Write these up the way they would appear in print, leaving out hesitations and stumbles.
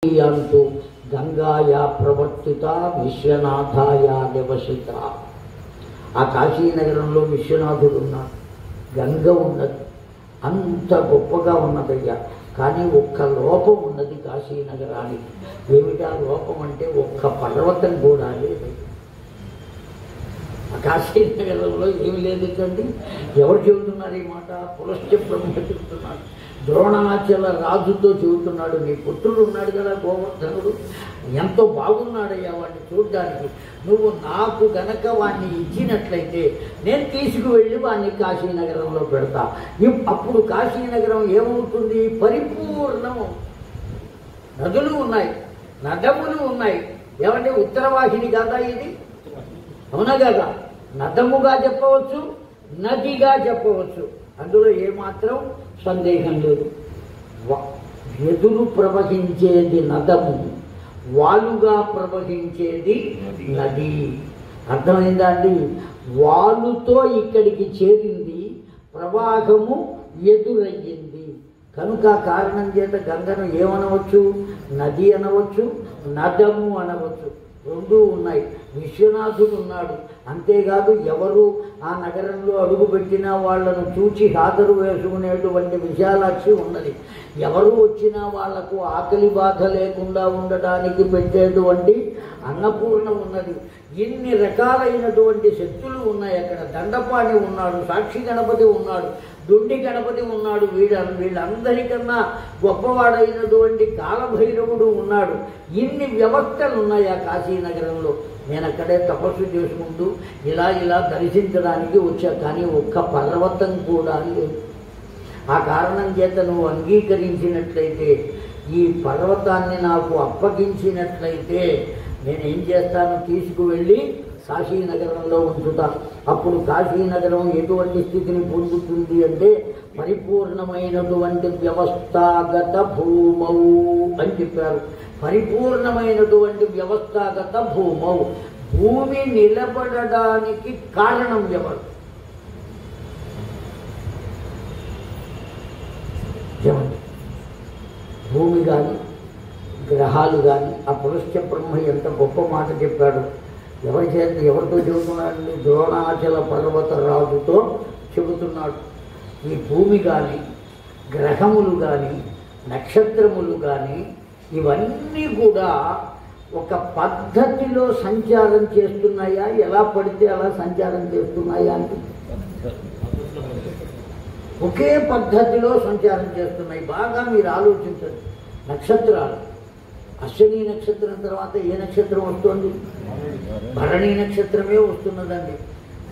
అంటూ గంగాయా ప్రవర్తిత విశ్వనాథాయా నివసిత. ఆ కాశీనగరంలో విశ్వనాథుడు ఉన్నాడు, గంగ ఉన్నది, అంత గొప్పగా ఉన్నదయ్యా. కానీ ఒక్క లోపం ఉన్నది కాశీనగరానికి. ఏమిటా లోపం అంటే ఒక్క పర్వతం కూడా లేదు. ఆ కాశీనగరంలో ఏమి లేదు కండి. ఎవరు చెబుతున్నారు ఈ మాట? పులస్త్య బ్రహ్మ చెబుతున్నాడు. ద్రోణాచల రాజుతో చెబుతున్నాడు, నీ పుత్రుడు ఉన్నాడు కదా గోవర్ధనుడు, ఎంతో బాగున్నాడయ్యా వాడిని చూడ్డానికి. నువ్వు నాకు గనక వాడిని ఇచ్చినట్లయితే నేను తీసుకువెళ్ళి వాడిని కాశీనగరంలో పెడతా. అప్పుడు కాశీనగరం ఏమవుతుంది? పరిపూర్ణం. నదులు ఉన్నాయి, నదములు ఉన్నాయి. ఏమంటే ఉత్తరవాహిని కాదా ఇది? అవునా కదా? నదముగా చెప్పవచ్చు, నదిగా చెప్పవచ్చు. అందులో ఏమాత్రం సందేహం లేదు. ఎదురు ప్రవహించేది నదము, వాలుగా ప్రవహించేది నది. అర్థమైందా అండి? వాలుతో ఇక్కడికి చేరింది, ప్రవాహము ఎదురయ్యింది. కనుక కారణం చేత గంగను ఏమనవచ్చు? నది అనవచ్చు, నదము అనవచ్చు. రెండూ ఉన్నాయి. విశ్వనాథుడు ఉన్నాడు. అంతేకాదు ఎవరు ఆ నగరంలో అడుగుపెట్టినా వాళ్లను చూచి హాజరు వేసుకునేటువంటి విశాలాక్షి ఉన్నది. ఎవరు వచ్చినా వాళ్లకు ఆకలి బాధ లేకుండా ఉండడానికి పెట్టేటువంటి అన్నపూర్ణ ఉన్నది. ఇన్ని రకాలైనటువంటి శక్తులు ఉన్నాయి అక్కడ. దండపాణి ఉన్నాడు, సాక్షి గణపతి ఉన్నాడు, దుండి గణపతి ఉన్నాడు. వీళ్ళందరికన్నా గొప్పవాడైనటువంటి కాలభైరవుడు ఉన్నాడు. ఇన్ని వ్యవస్థలు ఉన్నాయి ఆ కాశీనగరంలో. నేను అక్కడే తపస్సు చేసుకుంటూ ఇలా దర్శించడానికి వచ్చా. కానీ ఒక్క పర్వతం కూడా లేదు. ఆ కారణం చేత నువ్వు అంగీకరించినట్లయితే, ఈ పర్వతాన్ని నాకు అప్పగించినట్లయితే నేనేం చేస్తాను? తీసుకువెళ్ళి కాశీనగరంలో ఉంచుతా. అప్పుడు కాశీనగరం ఎటువంటి స్థితిని పొందుతుంది అంటే పరిపూర్ణమైనటువంటి వ్యవస్థాగత భూమౌ అని చెప్పారు. పరిపూర్ణమైనటువంటి వ్యవస్థాగత భూమౌ. భూమి నిలబడడానికి కారణం ఎవరు? ఏమండి? భూమి కానీ గ్రహాలు కానీ. ఆ పులస్త్య బ్రహ్మ ఎంత గొప్ప మాట చెప్పాడు. ఎవరితో చెబుతున్నాడండి? ద్రోణాచల పర్వత రాజుతో చెబుతున్నాడు. ఈ భూమి కానీ, గ్రహములు కానీ, నక్షత్రములు కానీ ఇవన్నీ కూడా ఒక పద్ధతిలో సంచారం చేస్తున్నాయా? ఎలా పడితే అలా సంచారం చేస్తున్నాయా అంటే ఒకే పద్ధతిలో సంచారం చేస్తున్నాయి. బాగా మీరు ఆలోచించండి. నక్షత్రాలు, అశ్విని నక్షత్రం తర్వాత ఏ నక్షత్రం వస్తుంది? భరణి నక్షత్రమే వస్తున్నదండి.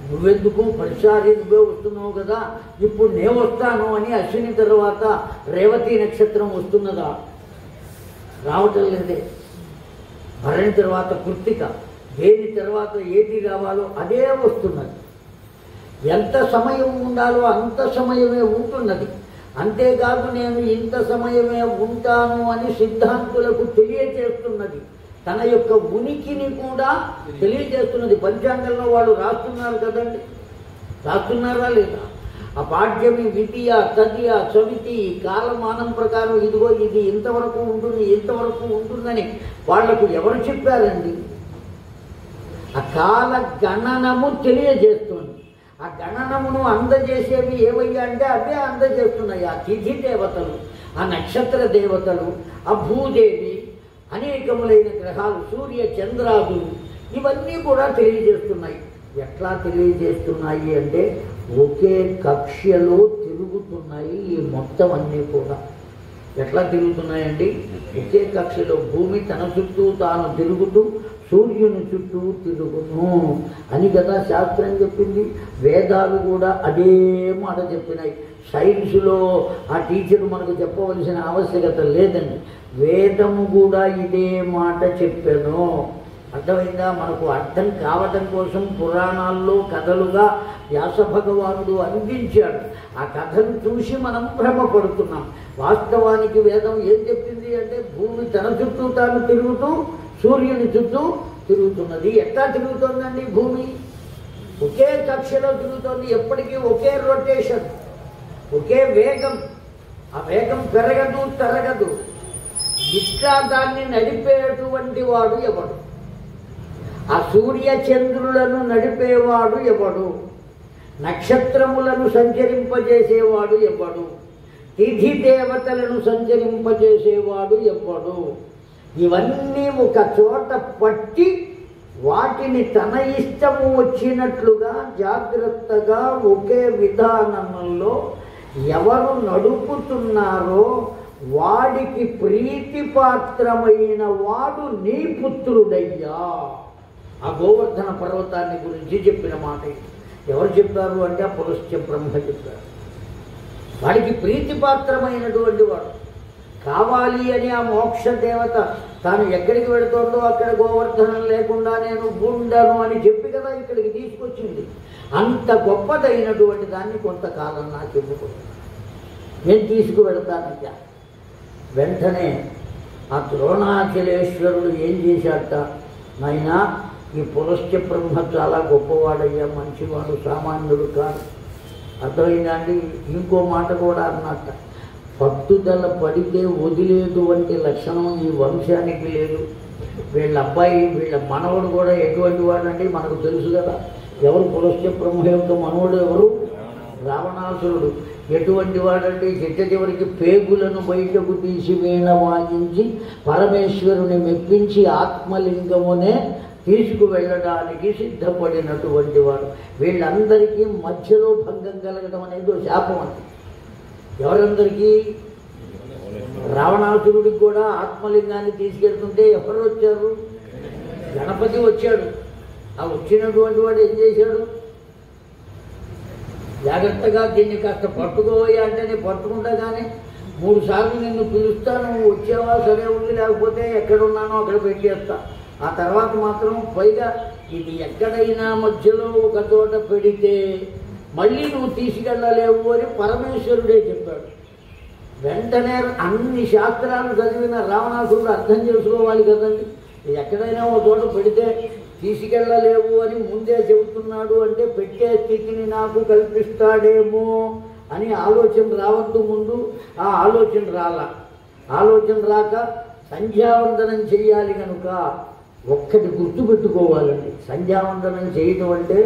నువ్వెందుకు ప్రతిసారి నువ్వే వస్తున్నావు కదా, ఇప్పుడు నేను వస్తాను అని అశ్విని తర్వాత రేవతి నక్షత్రం వస్తున్నదా? రావటం లేదే. భరణి తర్వాత కృత్తిక, దేని తర్వాత ఏది రావాలో అదే వస్తున్నది. ఎంత సమయం ఉండాలో అంత సమయమే ఉంటున్నది. అంతేకాదు నేను ఇంత సమయమే ఉంటాను అని సిద్ధాంతులకు తెలియజేస్తున్నది. తన యొక్క ఉనికిని కూడా తెలియజేస్తున్నది. పంచాంగంలో వాళ్ళు రాస్తున్నారు కదండి, రాస్తున్నారా లేదా? ఆ పాఠ్యమి విధియ తదియ చవితి కాలమానం ప్రకారం ఇదిగో ఇది ఇంతవరకు ఉంటుంది, ఇంతవరకు ఉంటుందని వాళ్లకు ఎవరు చెప్పారండి? ఆ కాల గణనము తెలియజేస్తుంది. ఆ గణనమును అందజేసేవి ఏవయ్యా అంటే అవే అందజేస్తున్నాయి. ఆ తిథి దేవతలు, ఆ నక్షత్ర దేవతలు, ఆ భూదేవి, అనేకములైన గ్రహాలు, సూర్య చంద్రాదులు, ఇవన్నీ కూడా తెలియజేస్తున్నాయి. ఎట్లా తెలియజేస్తున్నాయి అంటే ఒకే కక్ష్యలో తిరుగుతున్నాయి ఈ మొత్తం అన్నీ కూడా. ఎట్లా తిరుగుతున్నాయండి? ఒకే కక్షలో భూమి తన చుట్టూ తాను తిరుగుతూ సూర్యుని చుట్టూ తిరుగును అని కదా శాస్త్రం చెప్పింది. వేదాలు కూడా అదే మాట చెప్పినాయి. సైన్స్లో ఆ టీచర్ మనకు చెప్పవలసిన ఆవశ్యకత లేదండి. వేదము కూడా ఇదే మాట చెప్పాను. అర్థమైందా? మనకు అర్థం కావటం కోసం పురాణాల్లో కథలుగా వ్యాస భగవానుడు అందించాడు. ఆ కథను చూసి మనం భ్రమపడుతున్నాం. వాస్తవానికి వేదం ఏం చెప్పింది అంటే భూమి తన చుట్టూ తాను తిరుగుతూ సూర్యుని చుట్టూ తిరుగుతున్నది. ఎట్లా తిరుగుతుందండి? భూమి ఒకే కక్షలో తిరుగుతుంది. ఎప్పటికీ ఒకే రొటేషన్, ఒకే వేగం. ఆ వేగం పెరగదు, తరగదు. ఇట్లా దాన్ని నడిపేటువంటి వాడు ఎవడు? ఆ సూర్య చంద్రులను నడిపేవాడు ఎవడు? నక్షత్రములను సంచరింపజేసేవాడు ఎవడు? తిథి దేవతలను సంచరింపజేసేవాడు ఎవడు? ఇవన్నీ ఒక చోట పట్టి వాటిని తన ఇష్టము వచ్చినట్లుగా జాగ్రత్తగా ఒకే విధానంలో ఎవరు నడుపుతున్నారో వాడికి ప్రీతిపాత్రమైన వాడు నీ పుత్రుడయ్యా. ఆ గోవర్ధన పర్వతాన్ని గురించి చెప్పిన మాట ఎవరు చెప్పారు అంటే ఆ పులస్త్య బ్రహ్మ చెప్పారు. వాడికి ప్రీతిపాత్రమైనటువంటి వాడు కావాలి అని ఆ మోక్ష దేవత తాను ఎక్కడికి వెళుతోందో అక్కడ గోవర్ధనం లేకుండా నేను ఉండను అని చెప్పి కదా ఇక్కడికి తీసుకొచ్చింది. అంత గొప్పదైనటువంటి దాన్ని కొంతకాలం నాకు ఇవ్వకూడదు, నేను తీసుకువెళతానయ్యా. వెంటనే ఆ ద్రోణాచలేశ్వరుడు ఏం చేశాట, నాయనా ఈ పులస్త్య బ్రహ్మ చాలా గొప్పవాడయ్యా, మంచివాడు, సామాన్యుడు కాదు. అర్థమైందండి. ఇంకో మాట కూడా అన్నట్ట, పట్టుదల పడితే వదిలేటువంటి లక్షణం ఈ వంశానికి లేదు. వీళ్ళ అబ్బాయి వీళ్ళ మనవడు కూడా ఎటువంటి వాడంటే మనకు తెలుసు కదా. ఎవరు పులస్త్య బ్రహ్మ యొక్క మనవడు? ఎవరు? రావణాసురుడు. ఎటువంటి వాడంటే చిట్ట చివరికి పేగులను బయటకు తీసి వీణ వాయించి పరమేశ్వరుని మెప్పించి ఆత్మలింగమునే తీసుకువెళ్ళడానికి సిద్ధపడినటువంటి వాడు. వీళ్ళందరికీ మధ్యలో భంగం కలగడం అనేది శాపం అండి. ఎవరందరికీ? రావణాసురుడికి కూడా ఆత్మలింగాన్ని తీసుకెళ్తుంటే ఎవరు వచ్చారు? గణపతి వచ్చాడు. ఆ వచ్చినటువంటి వాడు ఏం చేశాడు? జాగ్రత్తగా దీన్ని కాస్త పట్టుకోవయ్యా అంటే నేను పట్టుకుంటా, కానీ 3 సార్లు నిన్ను పిలుస్తాను, నువ్వు వచ్చావా సరే ఉంది, లేకపోతే ఎక్కడున్నానో అక్కడ పెట్టేస్తా. ఆ తర్వాత మాత్రం పైగా ఇది ఎక్కడైనా మధ్యలో ఒక చోట పెడితే మళ్ళీ నువ్వు తీసుకెళ్ళలేవు అని పరమేశ్వరుడే చెప్పాడు. వెంటనే అన్ని శాస్త్రాలు చదివిన రావణాసురుడు అర్థం చేసుకోవాలి కదండి. ఎక్కడైనా ఒక చోట పెడితే తీసుకెళ్ళలేవు అని ముందే చెబుతున్నాడు అంటే పెట్టే స్థితిని నాకు కల్పిస్తాడేమో అని ఆలోచన రావద్దు ముందు. ఆ ఆలోచన రాక సంధ్యావందనం చెయ్యాలి కనుక ఒక్కటి గుర్తుపెట్టుకోవాలండి. సంధ్యావందనం చేయటం అంటే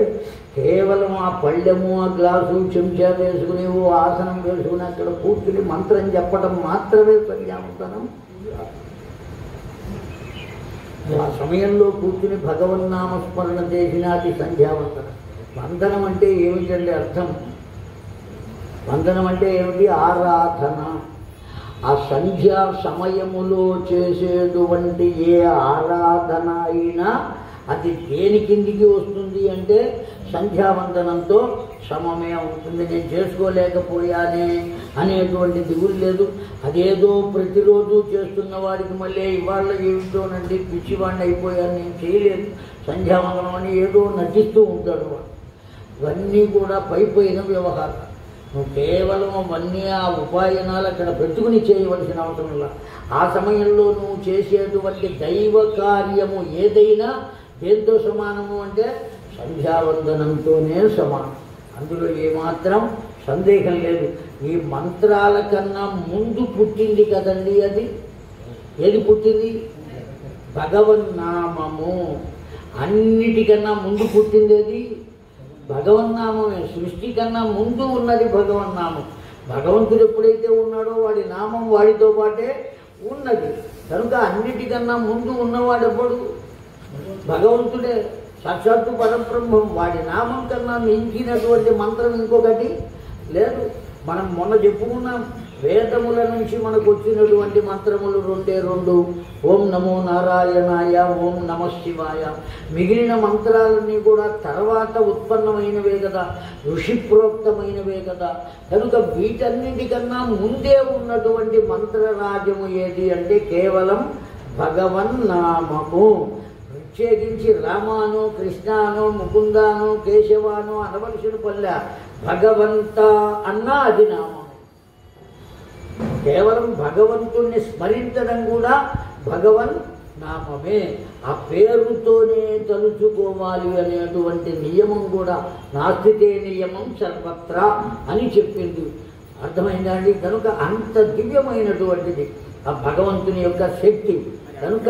కేవలం ఆ పళ్ళెము, ఆ గ్లాసు, చెంచా వేసుకుని ఓ ఆసనం వేసుకుని అక్కడ కూర్చుని మంత్రం చెప్పడం మాత్రమే సంధ్యావందనం. ఆ సమయంలో కూర్చుని భగవన్నామస్మరణ చేసినది సంధ్యావందనం. వందనం అంటే ఏమిటండి అర్థం? వందనం అంటే ఏమిటి? ఆరాధన. ఆ సంధ్యా సమయములో చేసేటువంటి ఏ ఆరాధన అయినా అది దేని కిందికి వస్తుంది అంటే సంధ్యావందనంతో సమమే ఉంటుంది. నేను చేసుకోలేకపోయానే అనేటువంటి దిగులు లేదు. అదేదో ప్రతిరోజు చేస్తున్న వాడికి మళ్ళీ ఇవాళ ఏమిటోనండి పిచ్చివాడిని అయిపోయాను, నేను చేయలేదు సంధ్యావందనం అని ఏదో నటిస్తూ ఉంటాడు వాడు. ఇవన్నీ కూడా పైపోయిన వ్యవహారం. నువ్వు కేవలం అవన్నీ ఆ ఉపాయనాలు అక్కడ పెట్టుకుని చేయవలసిన అవసరం లేదు. ఆ సమయంలో నువ్వు చేసేటువంటి దైవ కార్యము ఏదైనా దేంతో సమానము అంటే సంధ్యావందనంతోనే సమానం. అందులో ఏమాత్రం సందేహం లేదు. ఈ మంత్రాల కన్నా ముందు పుట్టింది కదండి అది. ఏది పుట్టింది? భగవన్నామము. అన్నిటికన్నా ముందు పుట్టింది అది భగవన్నామమే. సృష్టి కన్నా ముందు ఉన్నది భగవన్నామం. భగవంతుడు ఎప్పుడైతే ఉన్నాడో వాడి నామం వాడితో పాటే ఉన్నది కనుక అన్నిటికన్నా ముందు ఉన్నవాడెప్పుడు? భగవంతుడే, సాక్షాత్తు పరబ్రహ్మం. వాడి నామం కన్నా మించినటువంటి మంత్రం ఇంకొకటి లేదు. మనం మొన్న చెప్పుకున్నాం, వేదముల నుంచి మనకు వచ్చినటువంటి మంత్రములు 2 ఓం నమో నారాయణాయ, ఓం నమ శివాయ. మిగిలిన మంత్రాలన్నీ కూడా తర్వాత ఉత్పన్నమైనవే కదా, ఋషిప్రోక్తమైనవే కదా. కనుక వీటన్నిటికన్నా ముందే ఉన్నటువంటి మంత్రరాజము ఏది అంటే కేవలం భగవన్నామము. ప్రత్యేకించి రామానో, కృష్ణానో, ముకుందానో, కేశవానో అనవలసిన పల్లె. భగవంత అన్నా అది నామం. కేవలం భగవంతుణ్ణి స్మరించడం కూడా భగవన్ నామమే. ఆ పేరుతోనే తలుచుకోవాలి అనేటువంటి నియమం కూడా నాస్తితే నియమం సర్వత్రా అని చెప్పింది. అర్థమైందా అండి? కనుక అంత దివ్యమైనటువంటిది. ఆ భగవంతుని యొక్క శక్తి కనుక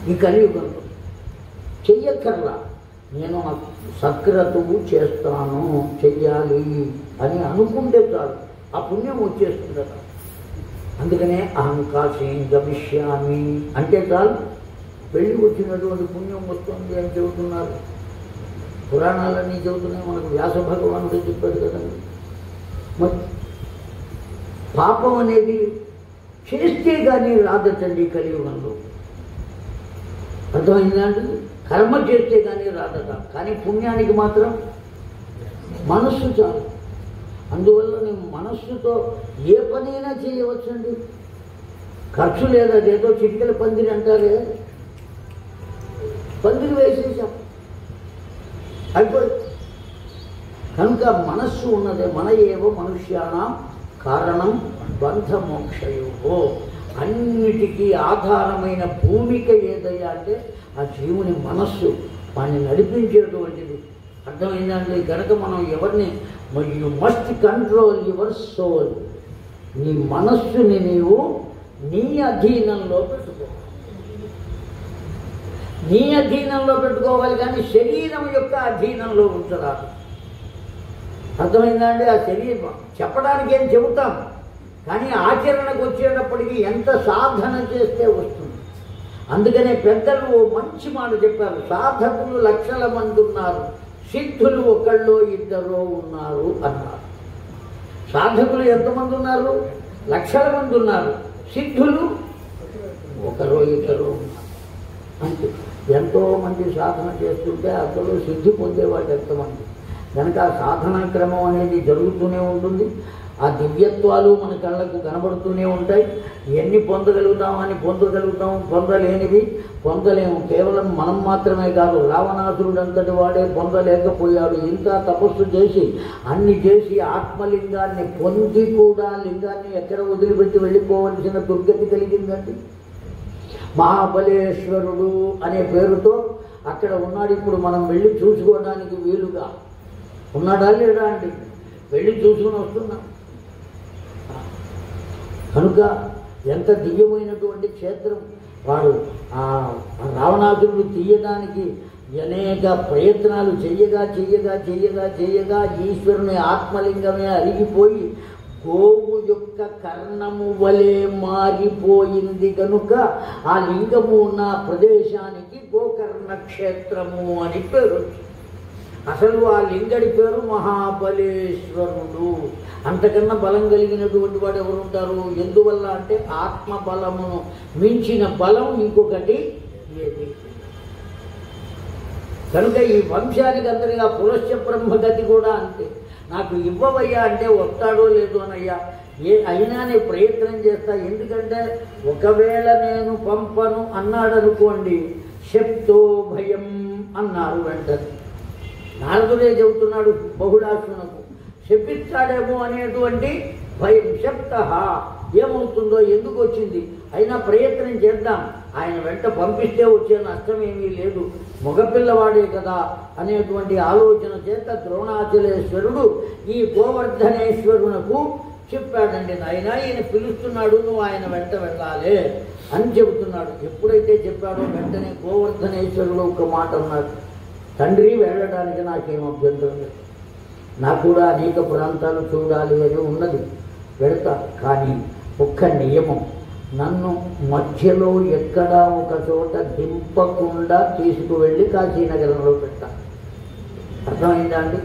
ఈ కలియుగంలో చెయ్యక్కర్లా, నేను సత్క్రతువు చేస్తాను చెయ్యాలి అని అనుకుంటే చాలు, ఆ పుణ్యం వచ్చేస్తుందట. అందుకనే అహంకాశం గమిష్యామి అంటే చాలు, వెళ్ళి వచ్చినటువంటి పుణ్యం వస్తుంది అని చెబుతున్నారు. పురాణాలన్నీ చెబుతున్నాయి, మనకు వ్యాస భగవానుడు చెప్పాడు కదండి. మరి పాపం అనేది చేస్తే కానీ రాదటండి కలియుగంలో, అర్థమైందా అండి? కర్మ చేస్తే కానీ రాదట, కానీ పుణ్యానికి మాత్రం మనస్సు చాలు. అందువల్ల నేను మనస్సుతో ఏ పనైనా చేయవచ్చండి. ఖర్చు లేదు, అదేదో చిటికల పందిరి అంటారే, పందిరి వేసేసాం అయిపోయి. కనుక మనస్సు ఉన్నదే మన ఏవో మనుష్యాణం కారణం బంధమోక్షయో, అన్నిటికీ ఆధారమైన భూమిక ఏదయ్యా అంటే ఆ జీవుని మనస్సు, వాడిని నడిపించేటువంటిది. అర్థమైందండి? కనుక మనం ఎవరిని you must control your soul, నీ మనస్సుని నీవు నీ అధీనంలో పెట్టుకో, నీ అధీనంలో పెట్టుకోవాలి, కానీ శరీరం యొక్క అధీనంలో ఉంచరాదు. అర్థమైందండి? ఆ శరీరం చెప్పడానికి ఏం చెబుతాం, కానీ ఆచరణకు వచ్చేటప్పటికి ఎంత సాధన చేస్తే వస్తుంది. అందుకనే పెద్దలు ఓ మంచి మాట చెప్పారు, సాధకులు లక్షల మంది ఉన్నారు, సిద్ధులు ఒకళ్ళో ఇద్దరో ఉన్నారు అన్నారు. సాధకులు ఎంతమంది ఉన్నారు? లక్షల మంది ఉన్నారు, సిద్ధులు ఒకరో ఇద్దరో ఉన్నారు. అంతే. ఎంతోమంది సాధన చేస్తుంటే అందులో సిద్ధి పొందేవాళ్ళు ఎంతమంది. కనుక ఆ సాధనా క్రమం అనేది జరుగుతూనే ఉంటుంది. ఆ దివ్యత్వాలు మన కళ్ళకు కనబడుతూనే ఉంటాయి. ఎన్ని పొందగలుగుతామని పొందగలుగుతాం, పొందలేనివి పొందలేము. కేవలం మనం మాత్రమే కాదు, రావణాసురుడు అంతటి వాడే పొందలేకపోయాడు. ఇంకా తపస్సు చేసి అన్ని చేసి ఆత్మలింగాన్ని పొంది కూడా లింగాన్ని ఎక్కడ వదిలిపెట్టి వెళ్ళిపోవలసిన దుర్గతి కలిగిందండి. మహాబలేశ్వరుడు అనే పేరుతో అక్కడ ఉన్నాడు. ఇప్పుడు మనం వెళ్ళి చూసుకోవడానికి వీలుగా ఉన్నాడా లేడా అండి? వెళ్ళి చూసుకుని వస్తున్నాం. కనుక ఎంత దివ్యమైనటువంటి క్షేత్రం. వాడు ఆ రావణాసురుడు తీయడానికి అనేక ప్రయత్నాలు చెయ్యగా చెయ్యగా చెయ్యగా చెయ్యగా ఈశ్వరుని ఆత్మలింగమే అరిగిపోయి గోవు యొక్క కర్ణము వలె మారిపోయింది. కనుక ఆ లింగము ఉన్న ప్రదేశానికి గోకర్ణ క్షేత్రము అని పేరు. అసలు ఆ లింగడి పేరు మహాబలేశ్వరుడు. అంతకన్నా బలం కలిగినటువంటి వాడు ఎవరుంటారు? ఎందువల్ల అంటే ఆత్మ బలమును మించిన బలం ఇంకొకటి ఏది? కనుక ఈ వంశానికి అందరిగా పులశ్చ బ్రహ్మగతి కూడా అంతే. నాకు ఇవ్వవయ్యా అంటే వస్తాడో లేదో అనయ్యా, అయినా నేను ప్రయత్నం చేస్తా. ఎందుకంటే ఒకవేళ నేను పంపను అన్నాడనుకోండి, శప్తో భయం అన్నారు వెంటనే. నారదుడే చెబుతున్నాడు బహుళాసునకు, శపిస్తాడేమో అనేటువంటి భయం. శప్త ఏమవుతుందో, ఎందుకు వచ్చింది, అయినా ప్రయత్నం చేద్దాం, ఆయన వెంట పంపిస్తే వచ్చే నష్టం ఏమీ లేదు, మగపిల్లవాడే కదా అనేటువంటి ఆలోచన చేత ద్రోణాచలేశ్వరుడు ఈ గోవర్ధనేశ్వరునకు చెప్పాడండి, నాయన ఈయన పిలుస్తున్నాడు, నువ్వు ఆయన వెంట వెళ్ళాలి అని చెబుతున్నాడు. ఎప్పుడైతే చెప్పాడో వెంటనే గోవర్ధనేశ్వరుడు ఒక మాట అన్నాడు, తండ్రి వెళ్ళడానికి నాకేం అభ్యంతరం లేదు, నాకు కూడా అనేక ప్రాంతాలు చూడాలి అని ఉన్నది, వెళతా. కానీ ఒక్క నియమం, నన్ను మధ్యలో ఎక్కడా ఒక చోట దింపకుండా తీసుకువెళ్ళి కాశీనగరంలో పెట్టా. అర్థమైందా అండి?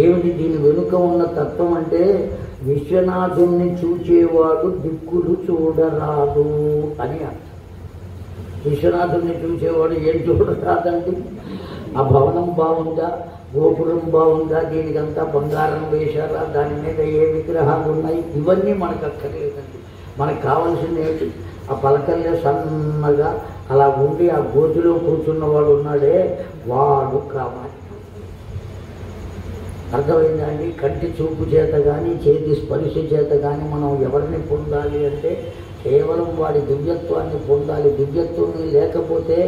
ఏమిటి దీని వెనుక ఉన్న తత్వం అంటే, విశ్వనాథుణ్ణి చూచేవాడు దిక్కులు చూడరాదు అని అర్థం. విశ్వనాథుణ్ణి చూసేవాడు ఏం చూడరాదండి? ఆ భవనం బాగుందా, గోపురం బాగుందా, దీనికంతా బంగారం వేశారా, దాని మీద ఏ విగ్రహాలు ఉన్నాయి, ఇవన్నీ మనకు అక్కర్లేదండి. మనకు కావాల్సింది ఏంటి? ఆ పలకల్లే సన్నగా అలా ఉండి ఆ గోతిలో కూర్చున్నవాడు ఉన్నాడే, వాడు కావాలి. అర్థమైందా అండి? కంటి చూపు చేత కానీ చేతి స్పర్శ చేత కానీ మనం ఎవరిని పొందాలి అంటే కేవలం వాడి దివ్యత్వాన్ని పొందాలి. దివ్యత్వం లేకపోతే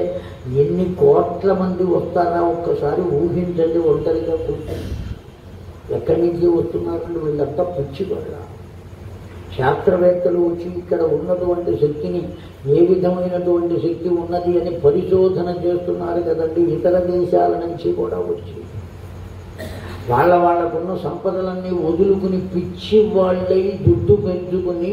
ఎన్ని కోట్ల మంది వస్తారా ఒక్కసారి ఊహించండి. ఒంటరిగా కూర్చొని ఎక్కడి నుంచి వస్తున్నారండి వీళ్ళంతా పిచ్చివాళ్ళ? శాస్త్రవేత్తలు వచ్చి ఇక్కడ ఉన్నటువంటి శక్తిని, ఏ విధమైనటువంటి శక్తి ఉన్నది అని పరిశోధన చేస్తున్నారు కదండి. ఇతర దేశాల నుంచి కూడా వచ్చి వాళ్ళకున్న సంపదలన్నీ వదులుకుని పిచ్చి వాళ్ళై జుట్టు పెంచుకుని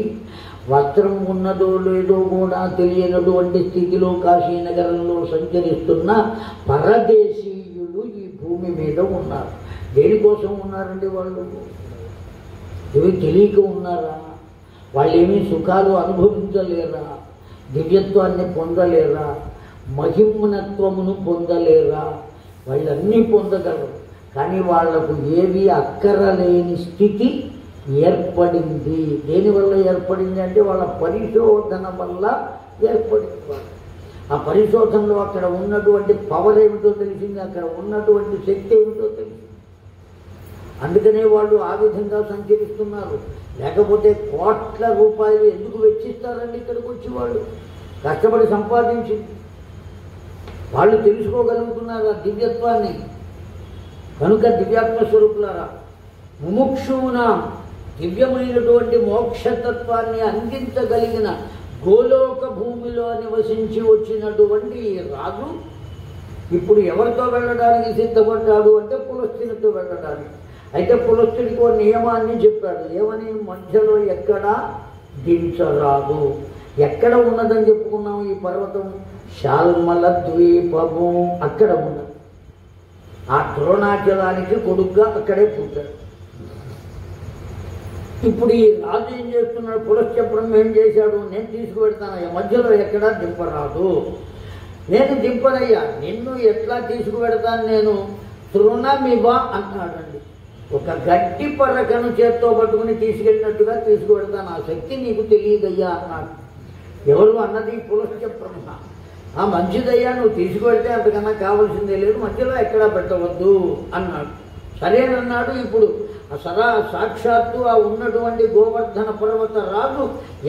వస్త్రం ఉన్నదో లేదో కూడా తెలియనటువంటి స్థితిలో కాశీనగరంలో సంచరిస్తున్న పరదేశీయులు ఈ భూమి మీద ఉన్నారు. దేనికోసం ఉన్నారండి వాళ్ళు? ఇవి తెలియక ఉన్నారా? వాళ్ళేమీ సుఖాలు అనుభవించలేరా? దివ్యత్వాన్ని పొందలేరా? మహిమనత్వమును పొందలేరా? వాళ్ళన్నీ పొందగలరు, కానీ వాళ్లకు ఏవి అక్కరలేని స్థితి ఏర్పడింది. దేనివల్ల ఏర్పడింది అంటే వాళ్ళ పరిశోధన వల్ల ఏర్పడింది. ఆ పరిశోధనలో అక్కడ ఉన్నటువంటి పవర్ ఏమిటో తెలిసింది, అక్కడ ఉన్నటువంటి శక్తి ఏమిటో తెలిసింది. అందుకనే వాళ్ళు ఆ విధంగా సంచరిస్తున్నారు. లేకపోతే కోట్ల రూపాయలు ఎందుకు వెచ్చిస్తారండి ఇక్కడికి వచ్చి? వాళ్ళు కష్టపడి సంపాదించింది వాళ్ళు తెలుసుకోగలుగుతున్నారు ఆ దివ్యత్వాన్ని. కనుక దివ్యాత్మస్వరూపులారా, ముముక్షువున దివ్యమైనటువంటి మోక్షతత్వాన్ని అందించగలిగిన గోలోక భూమిలో నివసించి వచ్చినటువంటి రాజు ఇప్పుడు ఎవరితో వెళ్ళడానికి సిద్ధపడ్డాడు అంటే పులస్త్యునితో వెళ్ళడానికి. అయితే పులస్త్యుడికి ఓ నియమాన్ని చెప్పాడు. ఏమని? మధ్యలో ఎక్కడా దించరాదు. ఎక్కడ ఉన్నదని చెప్పుకున్నాము ఈ పర్వతం? శాల్మల ద్వీపము అక్కడ ఉన్నది. ఆ ద్రోణాచలానికి కొడుగ్గా అక్కడే పుట్టాడు. ఇప్పుడు ఈ రాజు ఏం చేస్తున్నాడు? పులస్త్య బ్రహ్మ ఏం చేశాడు? నేను తీసుకువెడతానయ్యా, మధ్యలో ఎక్కడా దింపరాదు. నేను దింపనయ్యా, నిన్ను ఎట్లా తీసుకువెడతాను నేను? తృణమివ అన్నాడండి. ఒక గట్టి పర్రకను చేత్తో పట్టుకుని తీసుకెళ్ళినట్టుగా తీసుకువెడతాను, ఆ శక్తి నీకు తెలియదయ్యా అన్నాడు. ఎవరు అన్నది? పులస్త్య బ్రహ్మ. ఆ మంచిదయ్యా, నువ్వు తీసుకువెడితే అంతకన్నా కావాల్సిందే లేదు, మధ్యలో ఎక్కడా పెట్టవద్దు అన్నాడు. సరేనన్నాడు. ఇప్పుడు సాక్షాత్తు ఆ ఉన్నటువంటి గోవర్ధన పర్వత రాజు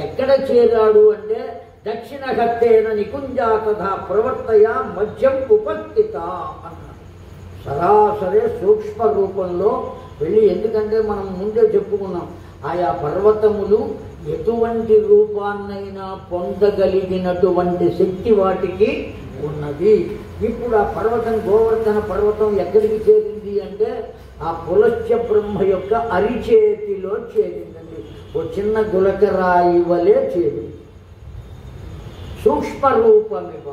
ఎక్కడ చేరాడు అంటే దక్షిణ హస్తేన నికుంజాతథ ప్రవర్తయ మధ్యం ఉపస్థిత అన్నాడు. సరాసరే సూక్ష్మ రూపంలో వెళ్ళి, ఎందుకంటే మనం ముందే చెప్పుకున్నాం ఆయా పర్వతములు ఎటువంటి రూపాన్నైనా పొందగలిగినటువంటి శక్తి వాటికి ఉన్నది. ఇప్పుడు ఆ పర్వతం, గోవర్ధన పర్వతం ఎక్కడికి చేరింది అంటే ఆ పులస్త్య బ్రహ్మ యొక్క అరిచేతిలో చేరిందండి. ఓ చిన్న గులకరాయి వలె చేరింది. సూక్ష్మ రూపమివ,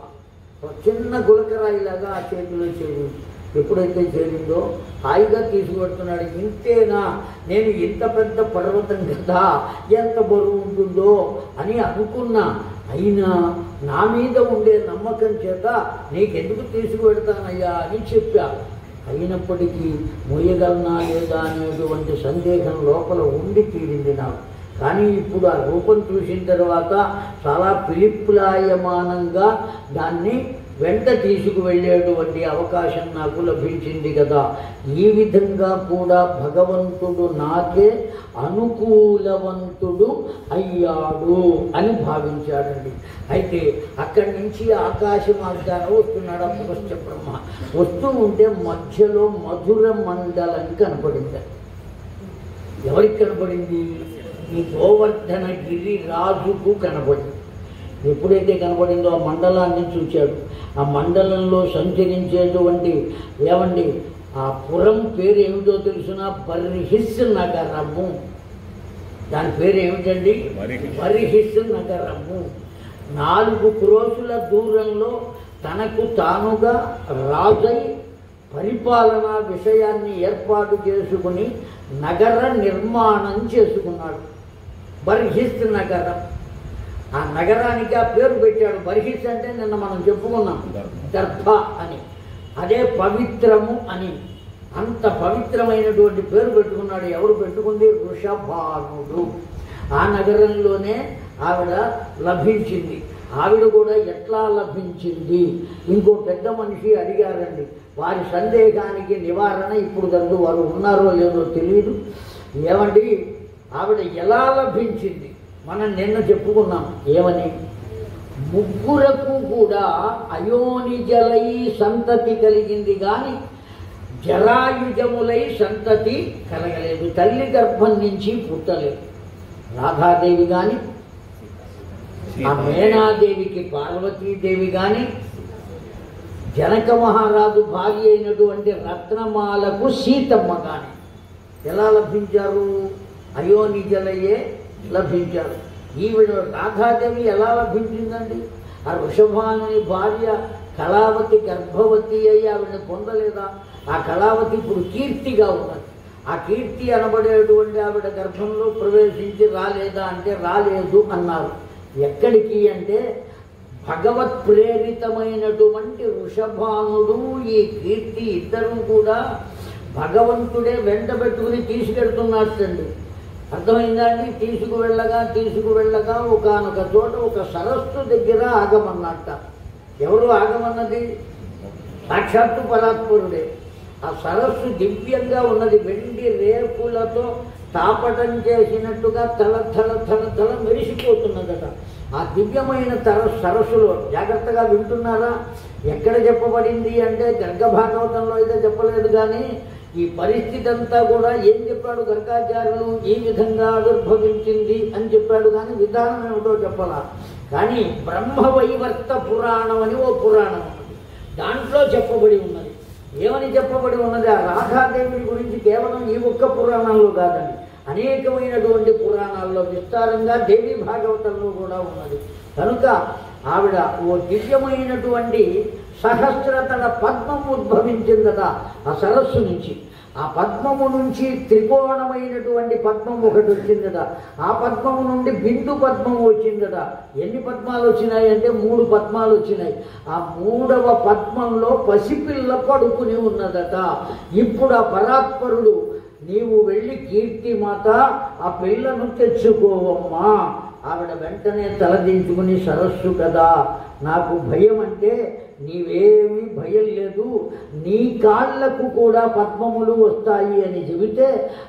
ఒక చిన్న గులకరాయిలాగా ఆ చేతిలో చేరింది. ఎప్పుడైతే చేరిందో హాయిగా తీసుకువెడుతున్నాడు. ఇంతేనా, నేను ఇంత పెద్ద పర్వతం కదా, ఎంత బరువు ఉంటుందో అని అనుకున్నా. అయినా నా మీద ఉండే నమ్మకం చేత నీకెందుకు తీసుకువెడతానయ్యా అని చెప్పా. అయినప్పటికీ మోయగలనా లేదా అనేటువంటి సందేహం లోపల ఉండి తీరింది నాకు. కానీ ఇప్పుడు ఆ రూపం చూసిన తర్వాత చాలా పిలిప్లాయమానంగా దాన్ని వెంట తీసుకువెళ్ళేటువంటి అవకాశం నాకు లభించింది కదా. ఈ విధంగా కూడా భగవంతుడు నాకే అనుకూలవంతుడు అయ్యాడు అని భావించాడండి. అయితే అక్కడి నుంచి ఆకాశ మార్గాన వస్తున్నాడు ఆ పులస్త్య బ్రహ్మ. వస్తూ ఉంటే మధ్యలో మధుర మండలం కనపడింది. ఎవరికి కనపడింది? ఈ గోవర్ధన గిరి రాజుకు కనపడింది. ఎప్పుడైతే కనపడిందో ఆ మండలాన్ని చూశాడు. ఆ మండలంలో సంచరించేటువంటి ఏమండి ఆ పురం పేరు ఏమిటో తెలుసునా? బర్హిస్ నగరము. దాని పేరు ఏమిటండి? బర్హిస్ నగరము. 4 క్రోసుల దూరంలో తనకు తానుగా రాజై పరిపాలనా విషయాన్ని ఏర్పాటు చేసుకుని నగర నిర్మాణం చేసుకున్నాడు. బర్హిస్ నగరం. ఆ నగరానికి ఆ పేరు పెట్టాడు. బర్హిస్ అంటే నిన్న మనం చెప్పుకున్నాం దర్భ అని, అదే పవిత్రము అని. అంత పవిత్రమైనటువంటి పేరు పెట్టుకున్నాడు. ఎవరు పెట్టుకుంది? వృషభానుడు. ఆ నగరంలోనే ఆవిడ లభించింది. ఆవిడ కూడా ఎట్లా లభించింది? ఇంకో పెద్ద మనిషి అడిగారండి. వారి సందేహానికి నివారణ ఇప్పుడు దగ్గర వారు ఉన్నారో లేదో తెలియదు. ఏమండి ఆవిడ ఎలా లభించింది? మనం నిన్న చెప్పుకున్నాం. ఏమని? ముగ్గురకు కూడా అయోనిజలై సంతతి కలిగింది, కానీ జరాయుజములై సంతతి కలగలేదు, తల్లి గర్భం నుంచి పుట్టలేదు. రాధాదేవి కానీ, ఆ మేనాదేవికి పార్వతీదేవి కానీ, జనక మహారాజు భార్య అయినటువంటి రత్నమాలకు సీతమ్మ కానీ ఎలా లభించారు? అయోనిజలయే లభించారు. ఈవిడ రాధాదేవి ఎలా లభించిందండి? ఆ వృషభానుని భార్య కళావతి గర్భవతి అయ్యి ఆవిడని పొందలేదా? ఆ కళావతి ఇప్పుడు కీర్తిగా ఉన్నది. ఆ కీర్తి అనబడేటువంటి ఆవిడ గర్భంలో ప్రవేశించి రాలేదా అంటే రాలేదు అన్నారు. ఎక్కడికి అంటే భగవత్ ప్రేరితమైనటువంటి వృషభానుడు ఈ కీర్తి ఇద్దరు కూడా భగవంతుడే వెంట పెట్టుకుని తీసుకెళ్తున్నాడండి. అర్థమైందా అండి? తీసుకువెళ్ళగా ఒకానొక చోట ఒక సరస్సు దగ్గర ఆగమన్నట్ట. ఎవరు ఆగమన్నది? సాక్షాత్తు పరాత్పరుడే. ఆ సరస్సు దివ్యంగా ఉన్నది. వెండి రేకులతో తాపటం చేసినట్టుగా తల మెరిసిపోతున్నదట. ఆ దివ్యమైన సరస్సులో జాగ్రత్తగా వింటున్నారా? ఎక్కడ చెప్పబడింది అంటే గర్గ భాగవతంలో అయితే చెప్పలేదు, కానీ ఈ పరిస్థితి అంతా కూడా ఏం చెప్పాడు గర్గాచార్యులు? ఈ విధంగా ఆవిర్భవించింది అని చెప్పాడు, కానీ విధానం ఏమిటో చెప్పాలా. కానీ బ్రహ్మవైవర్త పురాణం అని ఓ పురాణం ఉన్నది. దాంట్లో చెప్పబడి ఉన్నది. ఏమని చెప్పబడి ఉన్నది? ఆ రాధాదేవి గురించి కేవలం ఈ ఒక్క పురాణంలో కాదండి, అనేకమైనటువంటి పురాణాల్లో విస్తారంగా దేవీ భాగవతంలో కూడా ఉన్నది. కనుక ఆవిడ ఓ దివ్యమైనటువంటి సహస్రతల పద్మం ఉద్భవించిందట ఆ సరస్సు నుంచి. ఆ పద్మము నుంచి త్రికోణమైనటువంటి పద్మం ఒకటి వచ్చిందట. ఆ పద్మము నుండి బిందు పద్మం వచ్చిందట. ఎన్ని పద్మాలు వచ్చినాయి అంటే 3 పద్మాలు వచ్చినాయి. ఆ 3వ పద్మంలో పసిపిల్ల పడుకుని ఉన్నదట. ఇప్పుడు ఆ పరాత్పరుడు, నీవు వెళ్ళి కీర్తిమాత ఆ పిల్లను తెచ్చుకోవమ్మా. ఆవిడ వెంటనే తలదించుకుని, సరస్సు కదా, నాకు భయం అంటే నీవేమీ భయం లేదు, నీ కాళ్లకు కూడా పద్మములు వస్తాయి అని చెబితే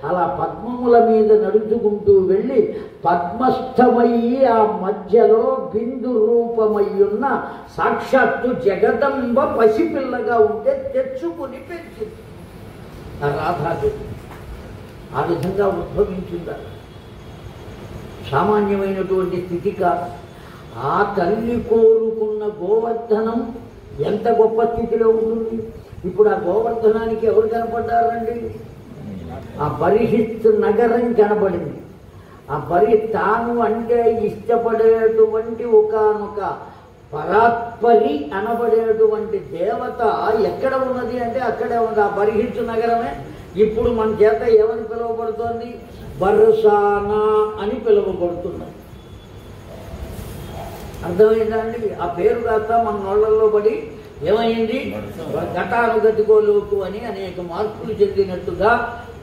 అలా పద్మముల మీద నడుచుకుంటూ వెళ్ళి పద్మస్థమయ్యి ఆ మధ్యలో బిందు రూపమయ్యున్న సాక్షాత్తు జగదంబ పసిపిల్లగా ఉంటే తెచ్చుకుని పెంచింది ఆ రాధాదేవి. ఆ విధంగా ఉద్భవించిందా? సామాన్యమైనటువంటి స్థితి కాదు. ఆ తల్లి కోరుకున్న గోవర్ధనం ఎంత గొప్ప స్థితిలో ఉంటుంది. ఇప్పుడు ఆ గోవర్ధనానికి ఎవరు కనపడ్డారండి? ఆ బర్హిస్త్ నగరం కనబడింది. ఆ తాను అంటే ఇష్టపడేటువంటి ఒకానొక పరాత్పరి అనబడేటువంటి దేవత ఎక్కడ ఉన్నది అంటే అక్కడే ఉంది. ఆ బర్హిస్త్ నగరమే ఇప్పుడు మన చేత ఏమని పిలువబడుతోంది? బర్సానా అని పిలువబడుతున్నది. అర్థమైందండి? ఆ పేరు కాస్త మన నోళ్లలో పడి ఏమైంది? ఘటానుగతికోలోకు అని అనేక మార్పులు చెందినట్టుగా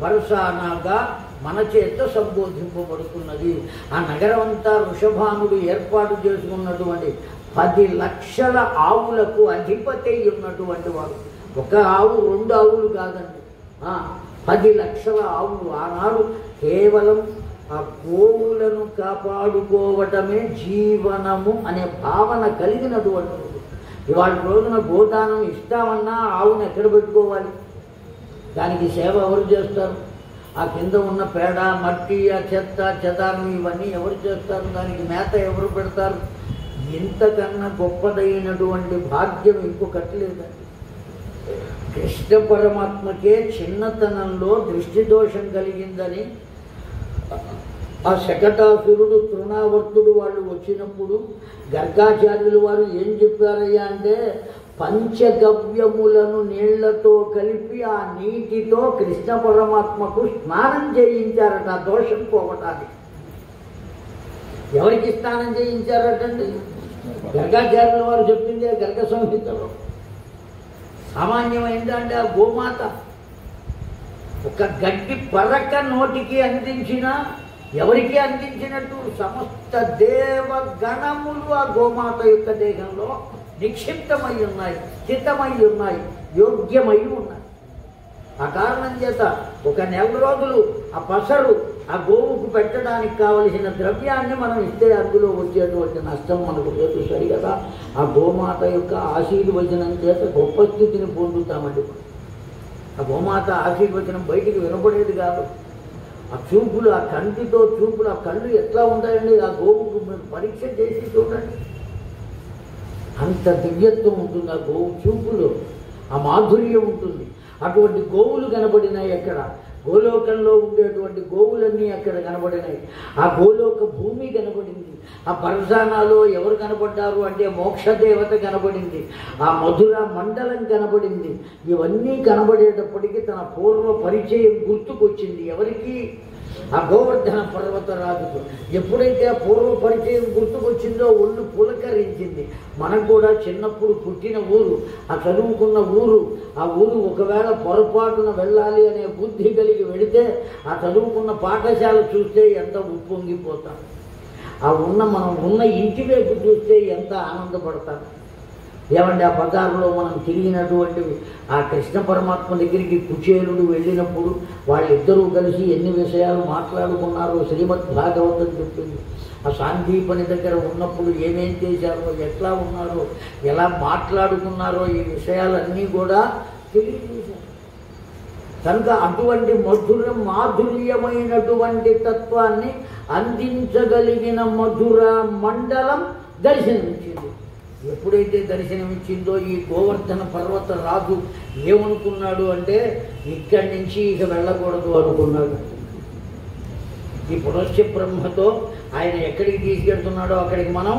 బర్సానాగా మన చేత సంబోధింపబడుతున్నది. ఆ నగరం అంతా వృషభానుడు ఏర్పాటు చేసుకున్నటువంటి 10 లక్షల ఆవులకు అధిపతి ఉన్నటువంటి వాడు. ఒక ఆవు 2 ఆవులు కాదండి, 10 లక్షల ఆవులు. ఆనాడు కేవలం ఆ గోవులను కాపాడుకోవటమే జీవనము అనే భావన కలిగినటువంటి. ఇవాళ రోజున గోదానం ఇస్తామన్నా ఆవును ఎక్కడ పెట్టుకోవాలి? దానికి సేవ ఎవరు చేస్తారు? ఆ కింద ఉన్న పేడ, మట్టి, ఆ చెత్త చెదారం ఇవన్నీ ఎవరు చేస్తారు? దానికి మేత ఎవరు పెడతారు? ఇంతకన్నా గొప్పదైనటువంటి భాగ్యం ఇంకొకటి లేదండి. కృష్ణ పరమాత్మకే చిన్నతనంలో దృష్టి దోషం కలిగిందని ఆ శకటాసురుడు, తృణావర్తుడు వాళ్ళు వచ్చినప్పుడు గర్గాచార్యులు వారు ఏం చెప్పారయ్యా అంటే, పంచగవ్యములను నీళ్లతో కలిపి ఆ నీటితో కృష్ణ పరమాత్మకు స్నానం చేయించారట ఆ దోషం పోవటానికి. ఎవరికి స్నానం చేయించారటండి? గర్గాచార్యుల వారు చెప్పిందే గర్గ సంహితలో. సామాన్యమైందంటే ఆ గోమాత ఒక గడ్డి పరక నోటికి అందించినా ఎవరికి అందించినట్టు సమస్త దేవగణములు ఆ గోమాత యొక్క దేహంలో నిక్షిప్తమై ఉన్నాయి, స్థితమై ఉన్నాయి, యోగ్యమై ఉన్నాయి. ఆ కారణం చేత ఒక 4 రోజులు ఆ పసరు ఆ గోవుకు పెట్టడానికి కావలసిన ద్రవ్యాన్ని మనం ఇస్తే అందులో వచ్చేటువంటి నష్టం మనకు లేదు. సరిగదా? ఆ గోమాత యొక్క ఆశీర్వచనం చేత గొప్ప స్థితిని పొందుతామండి. ఆ గోమాత ఆశీర్వచనం బయటికి వినపడేది కాదు. ఆ చూపులు, ఆ కంటితో చూపులు, ఆ కళ్ళు ఎట్లా ఉంటాయండి, ఆ గోవుకు పరీక్ష చేసి చూడండి. అంత దివ్యత్వం ఉంటుంది ఆ గోవు చూపులో, ఆ మాధుర్యం ఉంటుంది. అటువంటి గోవులు కనబడినాయి అక్కడ. గోలోకంలో ఉండేటువంటి గోవులన్నీ అక్కడ కనబడినాయి. ఆ గోలోక భూమి కనబడింది. ఆ పరసానాలో ఎవరు కనబడ్డారు అంటే మోక్షదేవత కనబడింది. ఆ మధుర మండలం కనబడింది. ఇవన్నీ కనబడేటప్పటికీ తన పూర్వ పరిచయం గుర్తుకొచ్చింది. ఎవరికి? ఆ గోవర్ధన పర్వతరాజుకు. ఎప్పుడైతే ఆ పూర్వ పరిచయం గుర్తుకొచ్చిందో ఒళ్ళు పులకరించింది. మనకు కూడా చిన్నప్పుడు పుట్టిన ఊరు, ఆ చదువుకున్న ఊరు, ఆ ఊరు ఒకవేళ పొరపాటున వెళ్ళాలి అనే బుద్ధి కలిగి వెళితే ఆ చదువుకున్న పాఠశాల చూస్తే ఎంత ఉప్పొంగిపోతాం. మనం ఉన్న ఇంటి వైపు చూస్తే ఎంత ఆనందపడతాం. ఏమంటే ఆ బజారులో మనం తిరిగినటువంటి ఆ కృష్ణ పరమాత్మ దగ్గరికి కుచేలుడు వెళ్ళినప్పుడు వాళ్ళిద్దరూ కలిసి ఎన్ని విషయాలు మాట్లాడుకున్నారో శ్రీమద్ భాగవతం చెప్పింది. ఆ సాందీపని దగ్గర ఉన్నప్పుడు ఏమేం చేశారో, ఎట్లా ఉన్నారో, ఎలా మాట్లాడుకున్నారో ఈ విషయాలన్నీ కూడా తెలియజేశారు. కనుక అటువంటి మాధుర్యమైనటువంటి తత్వాన్ని అందించగలిగిన మధుర మండలం దర్శనమిచ్చింది. ఎప్పుడైతే దర్శనమిచ్చిందో ఈ గోవర్ధన పర్వత రాజు ఏమనుకున్నాడు అంటే ఇక్కడి నుంచి ఇక వెళ్ళకూడదు అనుకున్నాడు. ఈ పురస్య బ్రహ్మతో ఆయన ఎక్కడికి తీసుకెళ్తున్నాడో అక్కడికి మనం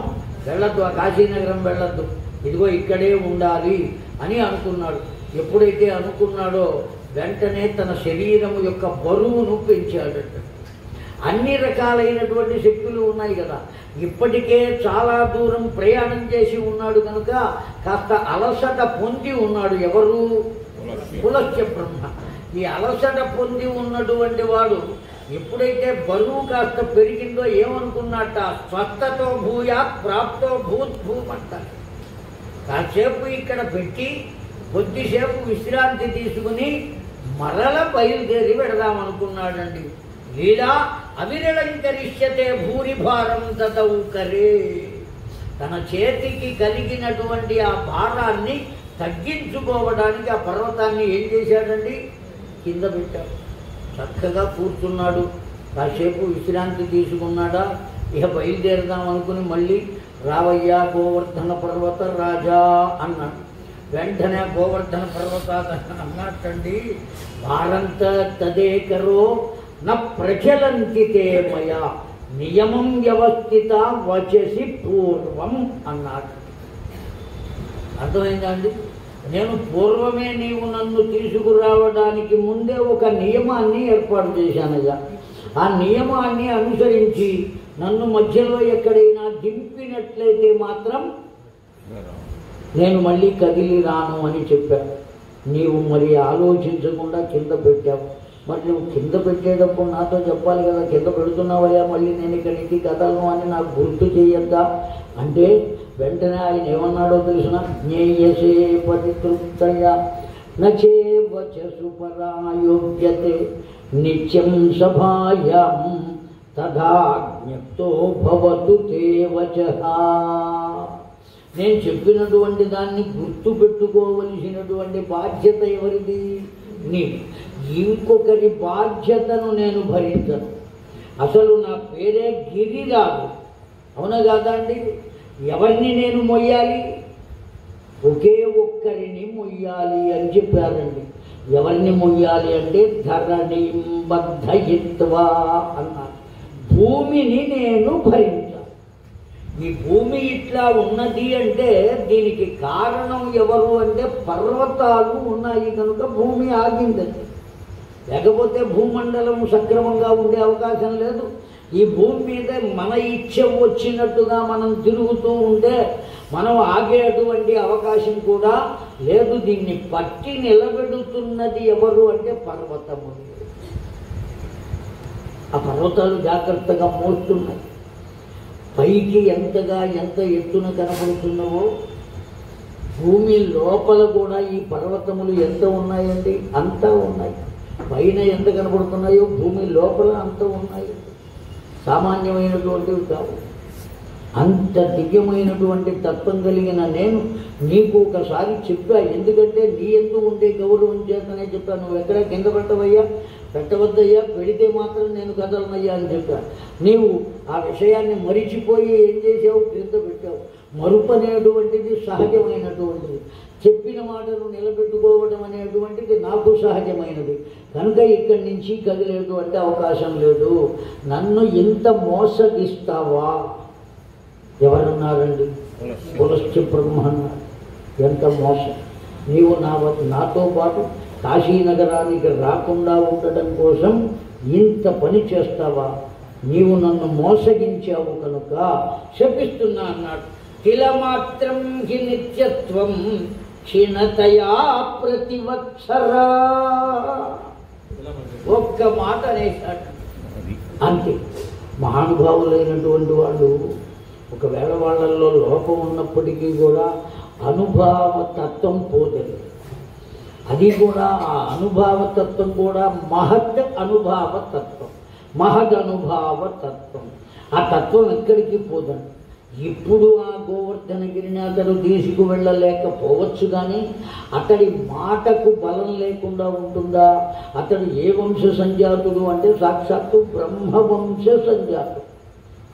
వెళ్ళొద్దు, ఆ కాశీనగరం వెళ్ళొద్దు, ఇదిగో ఇక్కడే ఉండాలి అని అనుకున్నాడు. ఎప్పుడైతే అనుకున్నాడో వెంటనే తన శరీరము యొక్క బరువును పెంచాడట. అన్ని రకాలైనటువంటి శక్తులు ఉన్నాయి కదా. ఇప్పటికే చాలా దూరం ప్రయాణం చేసి ఉన్నాడు కనుక కాస్త అలసట పొంది ఉన్నాడు. ఎవరు? పులస్య బ్రహ్మ. ఈ అలసట పొంది ఉన్నటువంటి వాడు ఎప్పుడైతే బరువు కాస్త పెరిగిందో ఏమనుకున్నట్ట, స్వస్థతో భూయాత్ ప్రాప్తో భూత్ అంట. కాసేపు ఇక్కడ పెట్టి కొద్దిసేపు విశ్రాంతి తీసుకుని మరల బయలుదేరి పెడదామనుకున్నాడండి. లీలా అవిరళంకరిష్యతే భూరిభారం తదౌకరే. తన చేతికి కలిగినటువంటి ఆ భారాన్ని తగ్గించుకోవడానికి ఆ పర్వతాన్ని ఏం చేశాడండి? కింద పెట్టాడు. చక్కగా కూర్చున్నాడు. కాసేపు విశ్రాంతి తీసుకున్నాడా, ఇక బయలుదేరదాం అనుకుని మళ్ళీ రావయ్యా గోవర్ధన పర్వత రాజా అన్నాడు. వెంటనే గోవర్ధన పర్వతాత అన్నట్టండి, భారంత తదేకరో న ప్రచలంతి తే మయా నియమం వ్యవస్థిత వచసి పూర్వం అన్నాడు. అర్థమైందా అండి? నేను పూర్వమే నీవు నన్ను తీసుకురావడానికి ముందే ఒక నియమాన్ని ఏర్పాటు చేశానయ్యా. ఆ నియమాన్ని అనుసరించి నన్ను మధ్యలో ఎక్కడైనా దింపినట్లయితే మాత్రం నేను మళ్ళీ కదిలి రాను అని చెప్పాను. నీవు మరి ఆలోచించకుండా కింద పెట్టావు. మరి నువ్వు కింద పెట్టేటప్పుడు నాతో చెప్పాలి కదా, కింద పెడుతున్నావయ్యా మళ్ళీ నేను ఇక్కడి నుంచి కదలను అని నాకు గుర్తు చేయొద్దా అంటే వెంటనే ఆయన ఏమన్నాడో తెలిసిన, జ్ఞేయసే పరితృప్తయా నచేవచసు పరాయోగ్యతే నిత్యం సభాయాం తథా జ్ఞప్తో భవతు తే వచః. నేను చెప్పినటువంటి దాన్ని గుర్తు పెట్టుకోవలసినటువంటి బాధ్యత ఎవరిది? నీవు. ఇంకొకరి బాధ్యతను నేను భరించను. అసలు నా పేరే గిరిరాజు, అవునా కాదా అండి? ఎవరిని నేను మొయ్యాలి? ఒకే ఒక్కరిని మొయ్యాలి అని చెప్పారండి. ఎవరిని మొయ్యాలి అంటే ధరణిం బద్ధయిత్వా అన్నారు. భూమిని నేను భరించాలి. ఈ భూమి ఇట్లా ఉన్నది అంటే దీనికి కారణం ఎవరు అంటే పర్వతాలు ఉన్నాయి కనుక భూమి ఆగిందండి. లేకపోతే భూమండలం సక్రమంగా ఉండే అవకాశం లేదు. ఈ భూమి మీద మన ఇచ్చ వచ్చినట్టుగా మనం తిరుగుతూ ఉంటే మనం ఆగేటువంటి అవకాశం కూడా లేదు. దీన్ని పట్టి నిలబెడుతున్నది ఎవరు అంటే పర్వతము. ఆ పర్వతాలు జాగ్రత్తగా మోస్తున్నాయి. పైకి ఎంత ఎత్తున కనబడుతున్నావో భూమి లోపల కూడా ఈ పర్వతములు ఎంత ఉన్నాయండి? అంతా ఉన్నాయి. పైన ఎంత కనబడుతున్నాయో భూమి లోపల అంత ఉన్నాయి. సామాన్యమైనటువంటివి కావు. అంత దివ్యమైనటువంటి తత్వం కలిగిన నేను నీకు ఒకసారి చెప్పా. ఎందుకంటే నీ ఎందు ఉండే గౌరవం చేతనే చెప్పా. నువ్వు ఎక్కడ కింద పెట్టవయ్యా, పెట్టవద్దయ్యా, పెడితే మాత్రం నేను కదలనయ్యా అని చెప్పా. నీవు ఆ విషయాన్ని మరిచిపోయి ఏం చేసావు, కింద పెట్టావు. మరుపు అనేటువంటిది సహజమైనటువంటిది. చెప్పిన మాటను నిలబెట్టుకోవడం అనేటువంటిది నాకు సహజమైనది. కనుక ఇక్కడి నుంచి కదిలేటువంటి అవకాశం లేదు. నన్ను ఇంత మోసగిస్తావా? ఎవరన్నారండి? పులస్త్య బ్రహ్మ అన్నారు. ఎంత మోసం! నీవు నాతో పాటు కాశీనగరానికి రాకుండా ఉండటం కోసం ఇంత పని చేస్తావా? నీవు నన్ను మోసగించావు కనుక శపిస్తున్నా అన్నాడు. కిలమాత్రం హి నిత్యత్వం క్షీణతయా ప్రతివత్సరా. ఒక్క మాట అనేశాడు అంతే. మహానుభావులైనటువంటి వాళ్ళు ఒకవేళ వాళ్ళల్లో లోపం ఉన్నప్పటికీ కూడా అనుభవ తత్వం పోతుంది. అది కూడా ఆ అనుభవ తత్వం కూడా మహత్ అనుభవ తత్వం, మహదనుభావ తత్వం. ఆ తత్వం ఎక్కడికి పోదండి. ఇప్పుడు ఆ గోవర్ధనగిరిని అతడు తీసుకువెళ్ళలేకపోవచ్చు, కానీ అతడి మాటకు బలం లేకుండా ఉంటుందా? అతడు ఏ వంశ సంజాతుడు అంటే సాక్షాత్తు బ్రహ్మవంశ సంజాతుడు,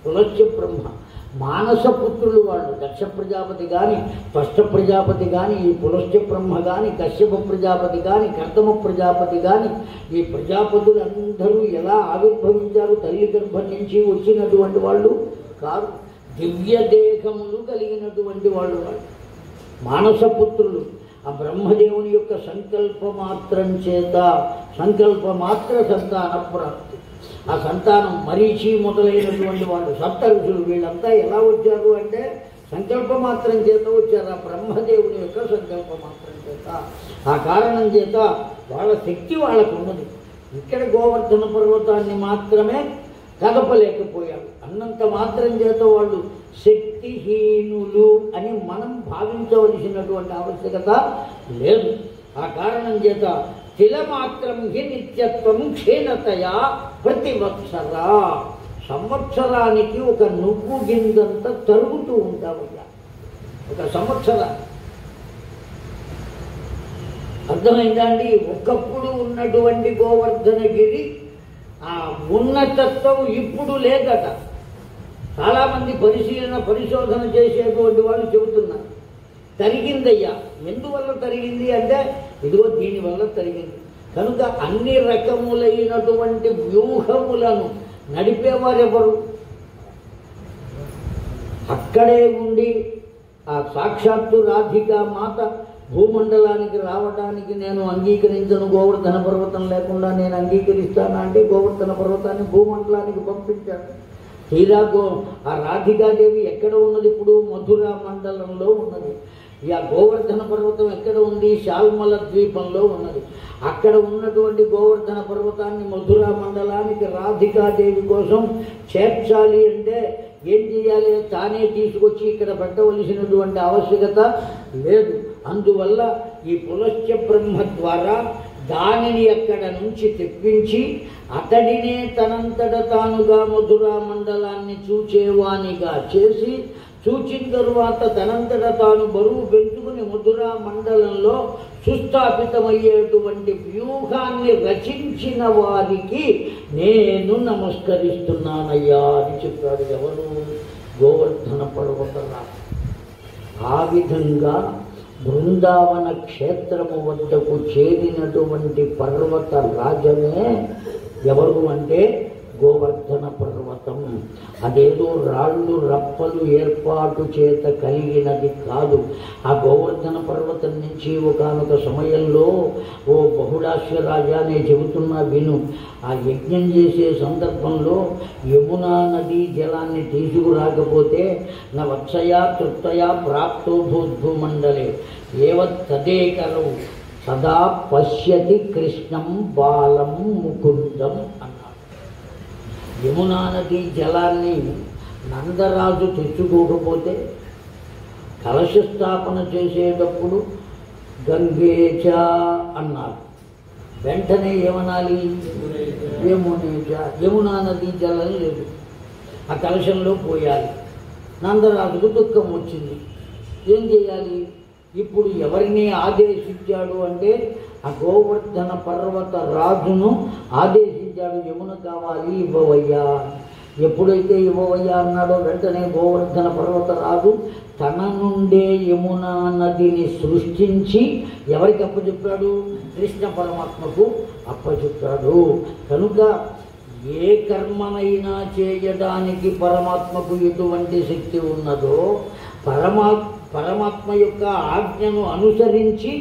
పులస్త్య బ్రహ్మ. మానసపుత్రులు వాళ్ళు. దక్ష ప్రజాపతి కానీ, త్వష్ట ప్రజాపతి కానీ, ఈ పులస్త్య బ్రహ్మ కానీ, కశ్యప ప్రజాపతి కానీ, కర్దమ ప్రజాపతి కానీ, ఈ ప్రజాపతులందరూ ఎలా ఆవిర్భవించారు? తల్లి గర్భం నుంచి వచ్చినటువంటి వాళ్ళు కాదు. దివ్య దేహములు కలిగినటువంటి వాళ్ళు. మానసపుత్రులు. ఆ బ్రహ్మదేవుని యొక్క సంకల్పమాత్రం చేత, సంకల్పమాత్ర సంతాన ప్రాప్తి. ఆ సంతానం మరీచి మొదలైనటువంటి వాళ్ళు, సప్త ఋషులు, వీళ్ళంతా ఎలా వచ్చారు అంటే సంకల్పమాత్రం చేత వచ్చారు. ఆ బ్రహ్మదేవుని యొక్క సంకల్పమాత్రం చేత. ఆ కారణం చేత వాళ్ళ శక్తి వాళ్ళకు ఉన్నది. ఇక్కడ గోవర్ధన పర్వతాన్ని మాత్రమే కదపలేకపోయాడు. అన్నంత మాత్రం చేత వాళ్ళు శక్తిహీనులు అని మనం భావించవలసినటువంటి ఆవశ్యకత లేదు. ఆ కారణం చేత తిలమాత్రం హి నిత్యత్వం క్షీణతయా ప్రతివత్సరా. సంవత్సరానికి ఒక నువ్వు గింజంత తరుగుతూ ఉంటావయ్యా. ఒక సంవత్సరానికి. అర్థమైందా అండి? ఒకప్పుడు ఉన్నటువంటి గోవర్ధనగిరి ఆ ఉన్నతత్వం ఇప్పుడు లేదట. చాలామంది పరిశోధన చేసేటువంటి వాళ్ళు చెబుతున్నారు తరిగిందయ్యా. ఎందువల్ల తరిగింది అంటే ఇదిగో దీనివల్ల తరిగింది. కనుక అన్ని రకములైనటువంటి వ్యూహములను నడిపేవారెవరు? అక్కడే ఉండి ఆ సాక్షాత్తు రాధికా మాత భూమండలానికి రావడానికి నేను అంగీకరించను, గోవర్ధన పర్వతం లేకుండా నేను అంగీకరిస్తాను అంటే గోవర్ధన పర్వతాన్ని భూమండలానికి పంపించాను. తీరా ఆ రాధికాదేవి ఎక్కడ ఉన్నది? ఇప్పుడు మధురా మండలంలో ఉన్నది. ఆ గోవర్ధన పర్వతం ఎక్కడ ఉంది? శాల్మల ద్వీపంలో ఉన్నది. అక్కడ ఉన్నటువంటి గోవర్ధన పర్వతాన్ని మధురా మండలానికి రాధికాదేవి కోసం చేర్చాలి అంటే ఏం చేయాలి? తానే తీసుకొచ్చి ఇక్కడ పెట్టవలసినటువంటి ఆవశ్యకత లేదు. అందువల్ల ఈ పులస్త్య బ్రహ్మ ద్వారా దానిని అక్కడ నుంచి తెప్పించి అతడినే తనంతట తానుగా మధురా మండలాన్ని చూచేవానిగా చేసి, చూచిన తరువాత తనంతట తాను బరువు పెంచుకుని మధురా మండలంలో సుస్థాపితమయ్యేటువంటి వ్యూహాన్ని రచించిన వారికి నేను నమస్కరిస్తున్నానయ్యా అని చెప్పాడు. ఎవరు? గోవర్ధన పర్వతరాజు. ఆ విధంగా బృందావన క్షేత్రము వద్దకు చేరినటువంటి పర్వత రాజమే ఎవరు అంటే గోవర్ధన పర్వతం. అదేదో రాళ్ళు రప్పలు ఏర్పాటు చేత కలిగినది కాదు. ఆ గోవర్ధన పర్వతం నుంచి ఒకానొక సమయంలో ఓ బహుళాశ్వ రాజా నే చెబుతున్నా విను. ఆ యజ్ఞం చేసే సందర్భంలో యమునా నదీ జలాన్ని తీసుకురాకపోతే నా వత్సయా తృప్తయా ప్రాప్తో భూమండలే ఏవత్తదేకరవు సదా పశ్యతి కృష్ణం బాలం ముకుందం అన్నాడు. యమునా నదీ జలాన్ని నందరాజు తెచ్చుకోకపోతే కలశ స్థాపన చేసేటప్పుడు గంగేచ అన్నారు. వెంటనే ఏమనాలి? యమునేచ. యమునా నదీ జలం లేదు, ఆ కలశంలో పోయాలి. నందరాజుకు దుఃఖం వచ్చింది. ఏం చేయాలి? ఇప్పుడు ఎవరిని ఆదేశించాడు అంటే ఆ గోవర్ధన పర్వత రాజును ఆదేశించాడు. యమున కావాలి, ఇవ్వవయ్యా. ఎప్పుడైతే ఇవ్వవయ్యా అన్నాడో వెంటనే గోవర్ధన పర్వత రాజు తన నుండే యమునా నదిని సృష్టించి ఎవరికి అప్పచెప్పాడు? కృష్ణ పరమాత్మకు అప్పచెప్పాడు. కనుక ఏ కర్మనైనా చేయడానికి పరమాత్మకు ఎటువంటి శక్తి ఉన్నదో పరమాత్మ యొక్క ఆజ్ఞను అనుసరించి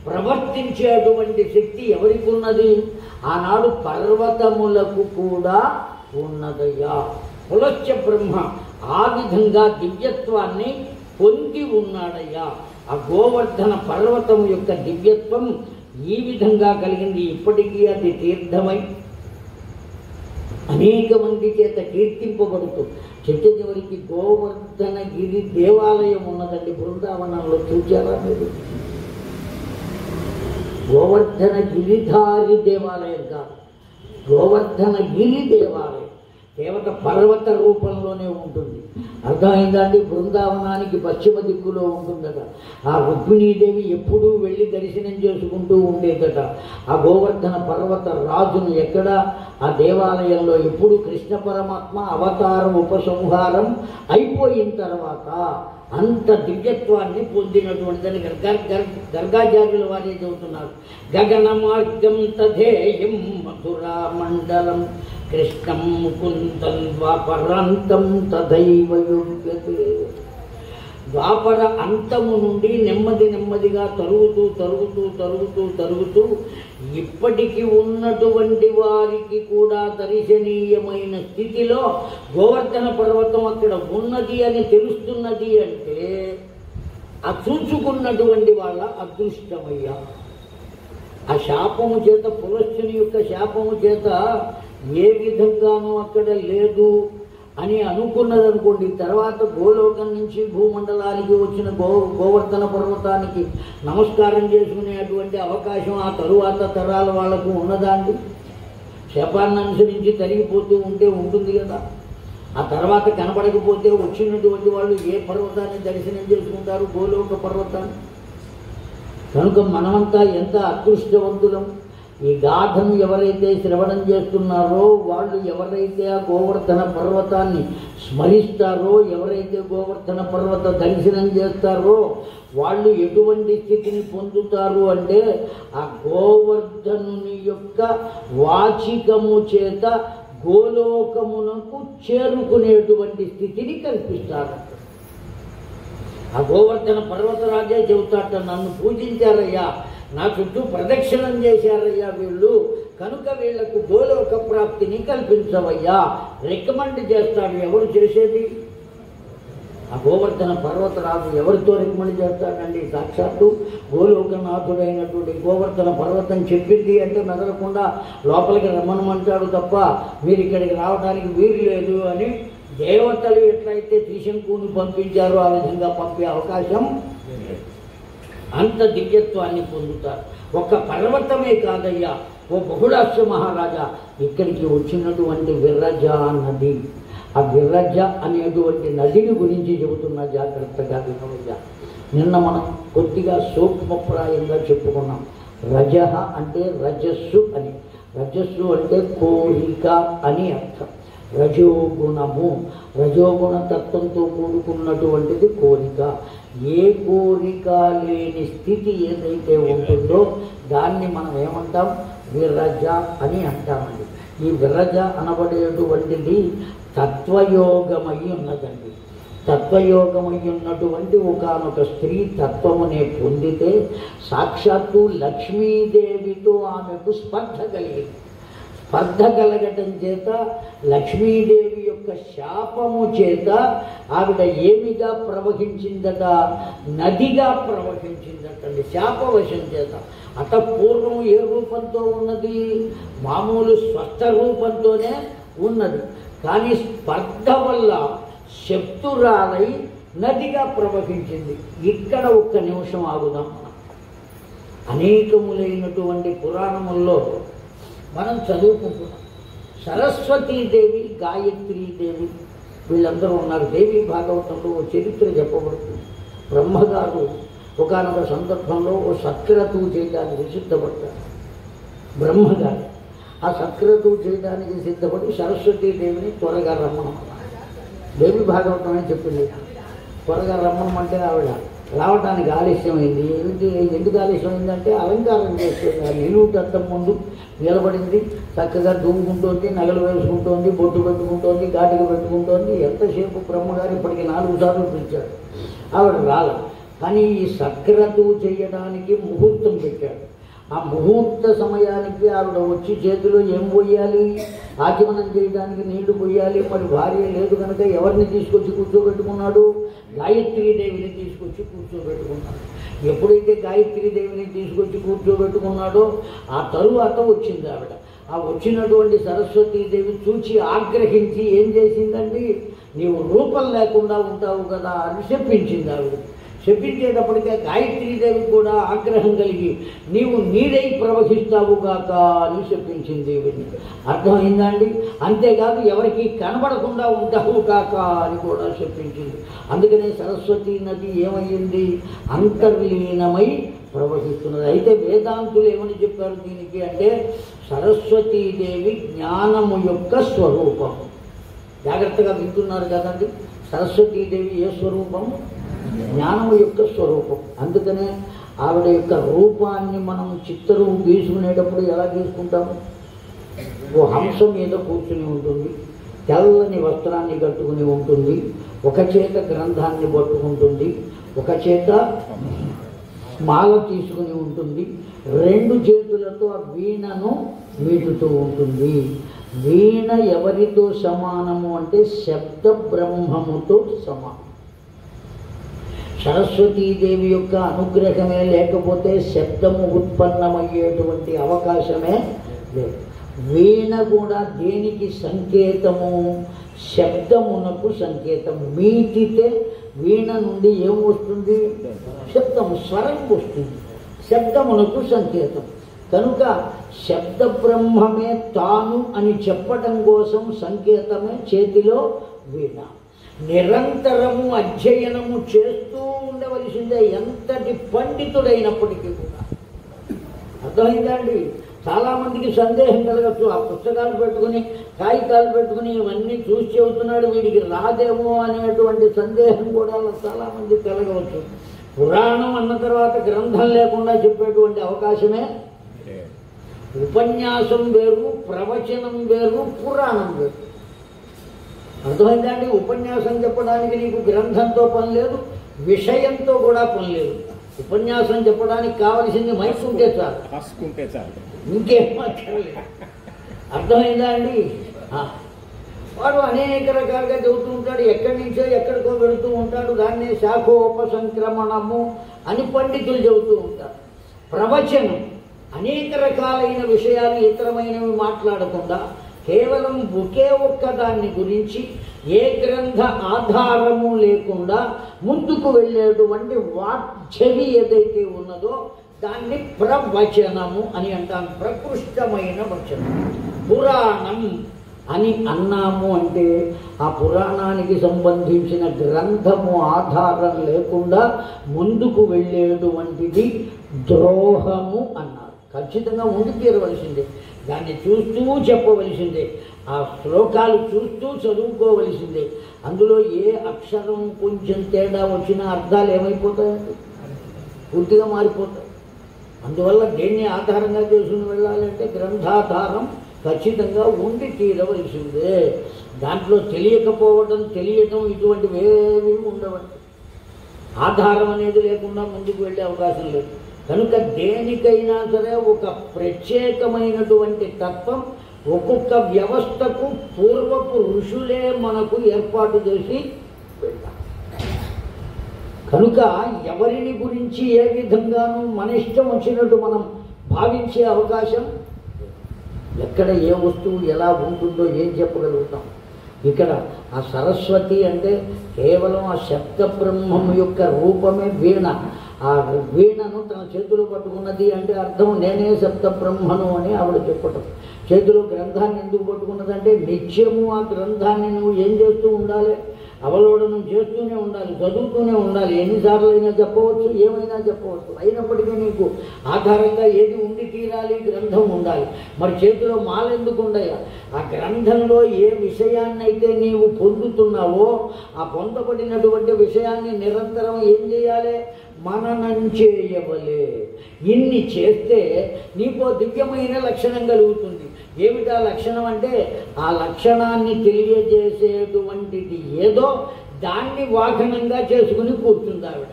ప్రవర్తించేటువంటి శక్తి ఎవరికి ఉన్నది? ఆనాడు పర్వతములకు కూడా ఉన్నదయ్యా. పులశ్చ బ్రహ్మ ఆ విధంగా దివ్యత్వాన్ని పొంది ఉన్నాడయ్యా. ఆ గోవర్ధన పర్వతం యొక్క దివ్యత్వం ఈ విధంగా కలిగింది. ఇప్పటికీ అది తీర్థమై అనేక మంది చేత కీర్తింపబడుతూ చివరికి గోవర్ధనగిరి దేవాలయం ఉన్నదండి బృందావనంలో. చూచారా మీరు? గోవర్ధన గిరిధారి దేవాలయం కాదు, గోవర్ధనగిరి దేవాలయం. దేవత పర్వత రూపంలోనే ఉంటుంది. అర్థమైందండి? బృందావనానికి పశ్చిమ దిక్కులో ఉంటుందట. ఆ రుక్మిణీదేవి ఎప్పుడూ వెళ్ళి దర్శనం చేసుకుంటూ ఉండేదట. ఆ గోవర్ధన పర్వత రాజును ఎక్కడ? ఆ దేవాలయంలో. ఎప్పుడు కృష్ణ పరమాత్మ అవతారం ఉపసంహారం అయిపోయిన తర్వాత అంత దివ్యత్వాన్ని పొందినటువంటిదని గర్గాచార్యుల వారే చెబుతున్నారు. గగన మార్గం తధేయం మధురా మండలం కృష్ణం ముకుందం ద్వాపరాంతం తథైవ యుజ్యతే. ద్వాపర అంతము నుండి నెమ్మదిగా తరుగుతూ ఇప్పటికి ఉన్నటువంటి వారికి కూడా దర్శనీయమైన స్థితిలో గోవర్ధన పర్వతం అక్కడ ఉన్నది అని తెలుస్తున్నది అంటే ఆ చూచుకున్నటువంటి వాళ్ళ అదృష్టమయ్యా. ఆ శాపము చేత, పులస్త్యుని యొక్క శాపము చేత ఏ విధంగానూ అక్కడ లేదు అని అనుకున్నదనుకోండి. తర్వాత గోలోకం నుంచి భూమండలానికి వచ్చిన గోవర్ధన పర్వతానికి నమస్కారం చేసుకునేటువంటి అవకాశం ఆ తరువాత తరాల వాళ్లకు ఉన్నదాండి. శాపాన్ని అనుసరించి తరిగిపోతూ ఉంటే ఉంటుంది కదా. ఆ తర్వాత కనపడకపోతే వచ్చినటువంటి వాళ్ళు ఏ పర్వతాన్ని దర్శనం చేసుకుంటారు? గోలోక పర్వతాన్ని. కనుక మనమంతా ఎంత అదృష్టవంతులం. ఈ గాథను ఎవరైతే శ్రవణం చేస్తున్నారో వాళ్ళు, ఎవరైతే ఆ గోవర్ధన పర్వతాన్ని స్మరిస్తారో, ఎవరైతే గోవర్ధన పర్వత దర్శనం చేస్తారో వాళ్ళు ఎటువంటి స్థితిని పొందుతారు అంటే ఆ గోవర్ధనుని యొక్క వాచికము చేత గోలోకమునకు చేరుకునేటువంటి స్థితిని కల్పిస్తారు. ఆ గోవర్ధన పర్వతరాజే చెబుతాట, నన్ను పూజించారయ్యా, నా చుట్టూ ప్రదక్షిణం చేశారయ్యా వీళ్ళు, కనుక వీళ్లకు గోలోక ప్రాప్తిని కల్పించవయ్యా, రికమెండ్ చేస్తాడు. ఎవరు చేసేది? ఆ గోవర్ధన పర్వతరాజు ఎవరితో రికమెండ్ చేస్తాడండి? సాక్షాత్తు గోలోకనాథుడైనటువంటి గోవర్ధన పర్వతం చెప్పింది అంటే మెదలకుండా లోపలికి రమ్మనమంటాడు తప్ప మీరు ఇక్కడికి రావడానికి వీలు లేదు అని దేవతలు ఎట్లయితే త్రిశంకుని పంపించారో ఆ విధంగా పంపే అవకాశం. అంత దివ్యత్వాన్ని పొందుతారు. ఒక్క పర్వతమే కాదయ్యా, ఓ బహుళాశ్వ మహారాజా, ఇక్కడికి వచ్చినటువంటి విరజ నది, ఆ విరజ అనేటువంటి నదిని గురించి చెబుతున్నా, జాగ్రత్తగా వినవయ్యా. నిన్న మనం కొద్దిగా సూక్ష్మప్రాయంగా చెప్పుకున్నాం. రజ అంటే రజస్సు అని. రజస్సు అంటే కోరిక అని అర్థం. రజోగుణము, రజోగుణ తత్వంతో కూడుకున్నటువంటిది కోరిక. ఏ కోరిక లేని స్థితి ఏదైతే ఉంటుందో దాన్ని మనం ఏమంటాం? విరజ అని అంటామండి. ఈ విరజ అనబడేటువంటిది తత్వయోగమై ఉన్నదండి. తత్వయోగమై ఉన్నటువంటి ఒకానొక స్త్రీ తత్వమునే పొందితే సాక్షాత్తు లక్ష్మీదేవితో ఆమెకు స్పర్ధ కలిగింది. స్పర్ధ కలగటం చేత లక్ష్మీదేవి యొక్క శాపము చేత ఆవిడ ఏమిగా ప్రవహించిందట? నదిగా ప్రవహించిందటండి, శాపవశం చేత. అత పూర్వం ఏ రూపంతో ఉన్నది? మామూలు స్వస్థ రూపంతోనే ఉన్నది. కానీ స్పర్ధ వల్ల శక్తురాలై నదిగా ప్రవహించింది. ఇక్కడ ఒక్క నిమిషం ఆగుదాం. మనం అనేకములైనటువంటి పురాణముల్లో మనం చదువుకుంటున్నాం. సరస్వతీదేవి, గాయత్రీదేవి వీళ్ళందరూ ఉన్నారు. దేవీ భాగవతంలో ఓ చరిత్ర చెప్పబడుతుంది. బ్రహ్మగారు ఒకనొక సందర్భంలో ఓ సత్క్రతువు చేయడానికి సిద్ధపడతారు. బ్రహ్మగారు ఆ సత్క్రతువు చేయడానికి సిద్ధపడి సరస్వతీదేవిని త్వరగా రమ్మనమన్నారు. దేవి భాగవతం అని చెప్పింది. త్వరగా రమ్మనమంటే ఆవిడ రావడానికి ఆలస్యమైంది. ఎందుకు ఆలస్యమైందంటే అలంకారం చేస్తుంది. ఆ నిలువుటద్దం ముందు నిలబడింది, చక్కగా దూముకుంటోంది, నగలు వేసుకుంటోంది, బొట్టు పెట్టుకుంటోంది, ఘాటికి పెట్టుకుంటోంది. ఎంతసేపు బ్రహ్మగారు ఇప్పటికి 4 సార్లు పిలిచాడు, ఆవిడ రాల. కానీ ఈ సత్క్రతువు చేయడానికి ముహూర్తం పెట్టాడు. ఆ ముహూర్త సమయానికి ఆవిడ వచ్చి చేతిలో ఏం పోయాలి, ఆచమనం చేయడానికి నీళ్లు పోయాలి. మరి భార్య లేదు కనుక ఎవరిని తీసుకొచ్చి కూర్చోబెట్టుకున్నాడు? గాయత్రీదేవిని తీసుకొచ్చి కూర్చోబెట్టుకున్నాడు. ఎప్పుడైతే గాయత్రీదేవిని తీసుకొచ్చి కూర్చోబెట్టుకున్నాడో ఆ తరువాత వచ్చింది ఆవిడ. ఆ వచ్చినటువంటి సరస్వతీదేవి చూచి ఆగ్రహించి ఏం చేసిందండి, నీవు రూపం లేకుండా ఉంటావు కదా అని చెప్పించింది ఆవిడ. చెప్పించేటప్పటికే గాయత్రీదేవి కూడా ఆగ్రహం కలిగి నీవు నీడై ప్రవహిస్తావు గాక అని చెప్పించింది దేవిని. అర్థమైందండి? అంతేకాదు ఎవరికి కనబడకుండా ఉంటావు కాక అని కూడా చెప్పించింది. అందుకనే సరస్వతీ నది ఏమయ్యింది, అంతర్లీనమై ప్రవహిస్తున్నది. అయితే వేదాంతులు ఏమని చెప్పారు దీనికి అంటే సరస్వతీదేవి జ్ఞానము యొక్క స్వరూపం. జాగ్రత్తగా వింటున్నారు కదండి. సరస్వతీదేవి ఏ స్వరూపము? జ్ఞానము యొక్క స్వరూపం. అందుకనే ఆవిడ యొక్క రూపాన్ని మనం చిత్తరువు గీసుకునేటప్పుడు ఎలా గీసుకుంటాము? ఓ హంస మీద కూర్చుని ఉంటుంది, తెల్లని వస్త్రాన్ని కట్టుకుని ఉంటుంది, ఒక చేత గ్రంథాన్ని పట్టుకుంటుంది, ఒక చేత మాల తీసుకుని ఉంటుంది, 2 చేతులతో ఆ వీణను మీటుతూ ఉంటుంది. వీణ ఎవరితో సమానము అంటే శబ్ద బ్రహ్మముతో సమానం. సరస్వతీదేవి యొక్క అనుగ్రహమే లేకపోతే శబ్దము ఉత్పన్నమయ్యేటువంటి అవకాశమే లేదు. వీణ కూడా దేనికి సంకేతము? శబ్దమునకు సంకేతం. మీటితే వీణ నుండి ఏం వస్తుంది? శబ్దము, స్వరం వస్తుంది. శబ్దమునకు సంకేతం. కనుక శబ్ద బ్రహ్మమే తాను అని చెప్పటం కోసం సంకేతమే చేతిలో వీణ. నిరంతరము అధ్యయనము చేస్తూ ఉండవలసిందే ఎంతటి పండితుడైనప్పటికీ కూడా. అర్థమైందండి? చాలామందికి సందేహం కలగచ్చు. ఆ పుస్తకాలు పెట్టుకుని కాగితాలు పెట్టుకుని ఇవన్నీ చూసి చెబుతున్నాడు, వీడికి రాదేమో అనేటువంటి సందేహం కూడా చాలామంది కలగవచ్చు. పురాణం అన్న తర్వాత గ్రంథం లేకుండా చెప్పేటువంటి అవకాశమే. ఉపన్యాసం వేరు, ప్రవచనం వేరు, పురాణం వేరు. అర్థమైందండి? ఉపన్యాసం చెప్పడానికి నీకు గ్రంథంతో పని లేదు, విషయంతో కూడా పని లేదు. ఉపన్యాసం చెప్పడానికి కావలసింది మైక్ ఉంటే చాలు, ఇంకేం మాట్లాడలేదు. అర్థమైందా అండి? వాడు అనేక రకాలుగా చెబుతూ ఉంటాడు, ఎక్కడి నుంచో ఎక్కడికో వెళుతూ ఉంటాడు. దాన్నే శాఖోపసంక్రమణము అని పండితులు చెబుతూ ఉంటారు. ప్రవచనం అనేక రకాలైన విషయాలు ఇతరమైనవి మాట్లాడకుండా కేవలం ఒకే ఒక్క దాన్ని గురించి ఏ గ్రంథ ఆధారము లేకుండా ముందుకు వెళ్ళేటువంటి చెవి ఏదైతే ఉన్నదో దాన్ని ప్రవచనము అని అంటాం. ప్రకృష్టమైన వచనం. పురాణం అని అన్నాము అంటే ఆ పురాణానికి సంబంధించిన గ్రంథము ఆధారం లేకుండా ముందుకు వెళ్ళేటువంటిది ద్రోహము అన్నారు. ఖచ్చితంగా ముందు తీరవలసిందే, దాన్ని చూస్తూ చెప్పవలసిందే, ఆ శ్లోకాలు చూస్తూ చదువుకోవలసిందే. అందులో ఏ అక్షరం కొంచెం తేడా వచ్చినా అర్థాలు ఏమైపోతాయండి? పూర్తిగా మారిపోతాయి. అందువల్ల దేన్ని ఆధారంగా చేసుకుని వెళ్ళాలంటే గ్రంథాధారం ఖచ్చితంగా ఉండి తీరవలసిందే. దాంట్లో తెలియకపోవడం, తెలియటం ఇటువంటివి ఏవి ఉండవండి. ఆధారం అనేది లేకుండా ముందుకు వెళ్ళే అవకాశం లేదు. కనుక దేనికైనా సరే ఒక ప్రత్యేకమైనటువంటి తత్వం ఒక్కొక్క వ్యవస్థకు పూర్వపు ఋషులే మనకు ఏర్పాటు చేసి వెళ్ళారు. కనుక ఎవరిని గురించి ఏ విధంగానూ మన ఇష్టం వచ్చినట్టు మనం భావించే అవకాశం, ఎక్కడ ఏ వస్తువు ఎలా ఉంటుందో ఏం చెప్పగలుగుతాం. ఇక్కడ ఆ సరస్వతి అంటే కేవలం ఆ శబ్ద బ్రహ్మం యొక్క రూపమే వీణ. ఆ వీణను తన చేతులు పట్టుకున్నది అంటే అర్థం నేనే శబ్ద బ్రహ్మను అని ఆవిడ చెప్పటం. చేతిలో గ్రంథాన్ని ఎందుకు పట్టుకున్నదంటే నిత్యము ఆ గ్రంథాన్ని నువ్వు ఏం చేస్తూ ఉండాలి, అవలోడనం చేస్తూనే ఉండాలి, చదువుతూనే ఉండాలి. ఎన్నిసార్లు అయినా చెప్పవచ్చు, ఏమైనా చెప్పవచ్చు. అయినప్పటికీ నీకు ఆధారంగా ఏది ఉండి తీరాలి, గ్రంథం ఉండాలి. మరి చేతిలో మాల ఎందుకు ఉండయా? ఆ గ్రంథంలో ఏ విషయాన్నైతే నీవు పొందుతున్నావో ఆ పొందబడినటువంటి విషయాన్ని నిరంతరం ఏం చేయాలి, మననం చేయవలే. ఇన్ని చేస్తే నీకు దివ్యమైన లక్షణం కలుగుతుంది. ఏమిటా లక్షణం అంటే ఆ లక్షణాన్ని తెలియజేసేటువంటిది ఏదో దాన్ని వాహనంగా చేసుకుని కూర్చుంది ఆవిడ.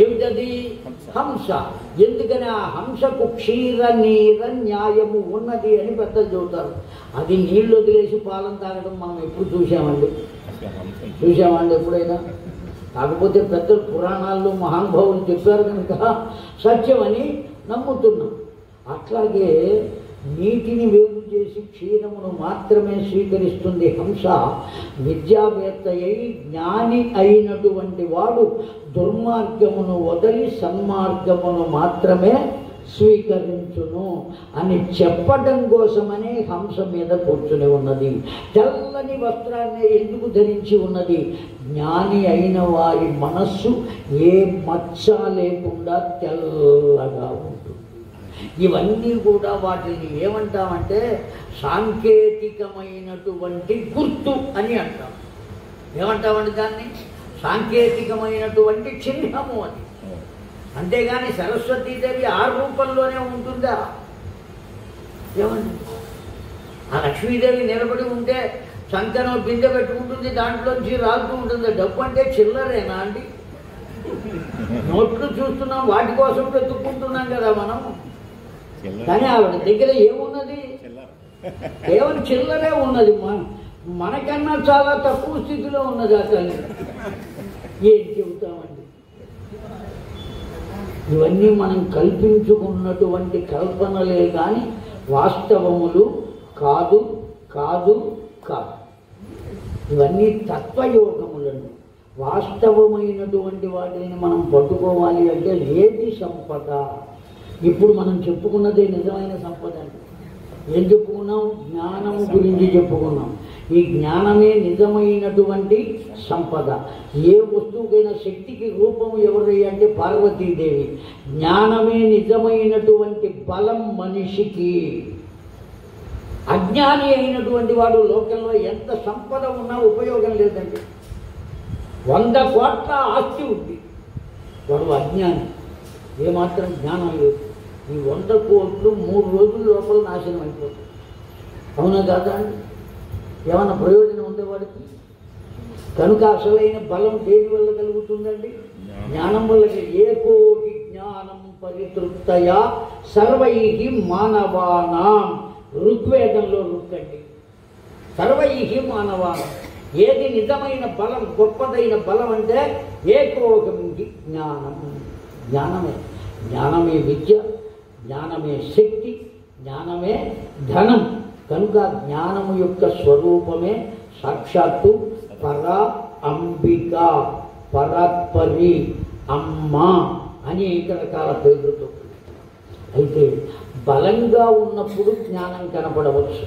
ఏమిటది? హంస. ఎందుకని ఆ హంసకు క్షీర నీర న్యాయము ఉన్నది అని పెద్దలు చెబుతారు. అది నీళ్ళు వదిలేసి పాలన తాగడం మనం ఎప్పుడు చూసామండి ఎప్పుడైనా? కాకపోతే పెద్దలు పురాణాల్లో మహానుభావులు చెప్పారు కనుక సత్యమని నమ్ముతున్నాం. అట్లాగే నీటిని వేరు చేసి క్షీరమును మాత్రమే స్వీకరిస్తుంది హంస. విద్యావేత్త అయి జ్ఞాని అయినటువంటి వాడు దుర్మార్గమును వదిలి సన్మార్గమును మాత్రమే స్వీకరించును అని చెప్పడం కోసమనే హంస మీద కూర్చుని ఉన్నది. తెల్లని వస్త్రాన్ని ఎందుకు ధరించి ఉన్నది? జ్ఞాని అయిన వారి మనస్సు ఏ మచ్చ లేకుండా తెల్లగా ఉంటుంది. ఇవన్నీ కూడా వాటిని ఏమంటామంటే సాంకేతికమైనటువంటి గుర్తు అని అంటాం. ఏమంటామండి దాన్ని? సాంకేతికమైనటువంటి చిహ్నము అని. అంతేగాని సరస్వతీదేవి ఆ రూపంలోనే ఉంటుందా? ఏమండి, ఆ లక్ష్మీదేవి నిలబడి ఉంటే సంకనం బిందె పెట్టుకుంటుంది, దాంట్లోంచి రాలుతూ ఉంటుంది. డబ్బు అంటే చిల్లరేనా అండి? నోట్లు చూస్తున్నాం, వాటి కోసం వెతుక్కుంటున్నాం కదా మనం. కానీ ఆవిడ దగ్గర ఏమున్నది? కేవలం చిల్లరే ఉన్నది. మనకన్నా చాలా తక్కువ స్థితిలో ఉన్నది ఆ తల్లి. ఏం చెబుతామండి? ఇవన్నీ మనం కల్పించుకున్నటువంటి కల్పనలే కానీ వాస్తవములు కాదు కాదు కాదు. ఇవన్నీ తత్వయోగములను. వాస్తవమైనటువంటి వాటిని మనం పట్టుకోవాలి అంటే ఏది సంపద? ఇప్పుడు మనం చెప్పుకున్నదే నిజమైన సంపద అండి. ఏం చెప్పుకున్నాం? జ్ఞానము గురించి చెప్పుకున్నాం. ఈ జ్ఞానమే నిజమైనటువంటి సంపద. ఏ వస్తువుకైనా శక్తికి రూపం ఎవరు అంటే పార్వతీదేవి. జ్ఞానమే నిజమైనటువంటి బలం మనిషికి. అజ్ఞాని అయినటువంటి వాడు లోకంలో ఎంత సంపద ఉన్నా ఉపయోగం లేదండి. 100 కోట్ల ఆస్తి ఉంది, వాడు అజ్ఞాని. ఏమాత్రం జ్ఞానం లేదు. ఈ 100 కోట్లు 3 రోజుల లోపల నాశనం అయిపోతుంది. అవునా కాదా అండి? ఏమన్నా ప్రయోజనం ఉందే వాడికి? కనుక అసలైన బలం దేని వల్ల కలుగుతుందండి? జ్ఞానం వల్ల. ఏకోహి జ్ఞానం పరితృప్తయా సర్వైహి మానవానాం. ఋగ్వేదంలో రుక్కండి. సర్వైహి మానవానాం. ఏది నిజమైన బలం, గొప్పదైన బలం అంటే ఏకోహి జ్ఞానం. జ్ఞానమే. జ్ఞానమే విద్య, జ్ఞానమే శక్తి, జ్ఞానమే ధనం. కనుక జ్ఞానము యొక్క స్వరూపమే సాక్షాత్తు పర అంబిక, పరాత్పరి, అమ్మ అనేక రకాల పేర్లతో. అయితే బలంగా ఉన్నప్పుడు జ్ఞానం కనపడవచ్చు.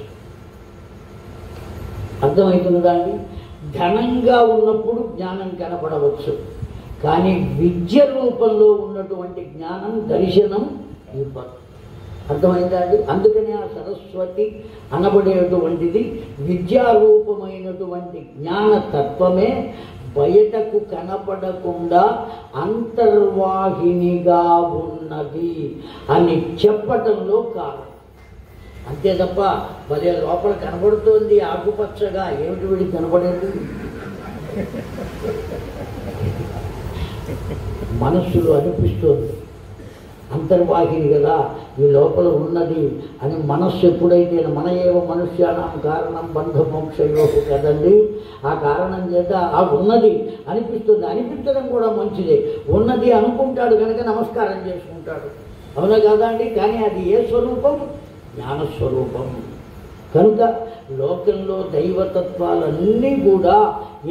అర్థమవుతుందా అండి? ఘనంగా ఉన్నప్పుడు జ్ఞానం కనపడవచ్చు. కానీ విద్య రూపంలో ఉన్నటువంటి జ్ఞానం దర్శనం ఇవ్వదు. అర్థమైందా అండి? అందుకని ఆ సరస్వతి అనబడేటువంటిది విద్యారూపమైనటువంటి జ్ఞానతత్వమే బయటకు కనపడకుండా అంతర్వాహినిగా ఉన్నది అని చెప్పటంలో కారణం. అంతే తప్ప భలే లోపల కనబడుతోంది ఆకుపచ్చగా, ఏమిటి వీడికి కనబడేది? మనస్సులో అనిపిస్తోంది అంతర్వాహిని కదా ఈ లోపల ఉన్నది అని. మనస్సు ఎప్పుడైతే మన ఏవ మనుష్యానం కారణం బంధమోక్షయో కదండి, ఆ కారణం చేత ఆ ఉన్నది అనిపిస్తుంది. అనిపించడం కూడా మంచిదే. ఉన్నది అనుకుంటాడు కనుక నమస్కారం చేసుకుంటాడు. అవునా కాదా అండి? కానీ అది ఏ స్వరూపం? జ్ఞానస్వరూపం. కనుక లోకంలో దైవతత్వాలన్నీ కూడా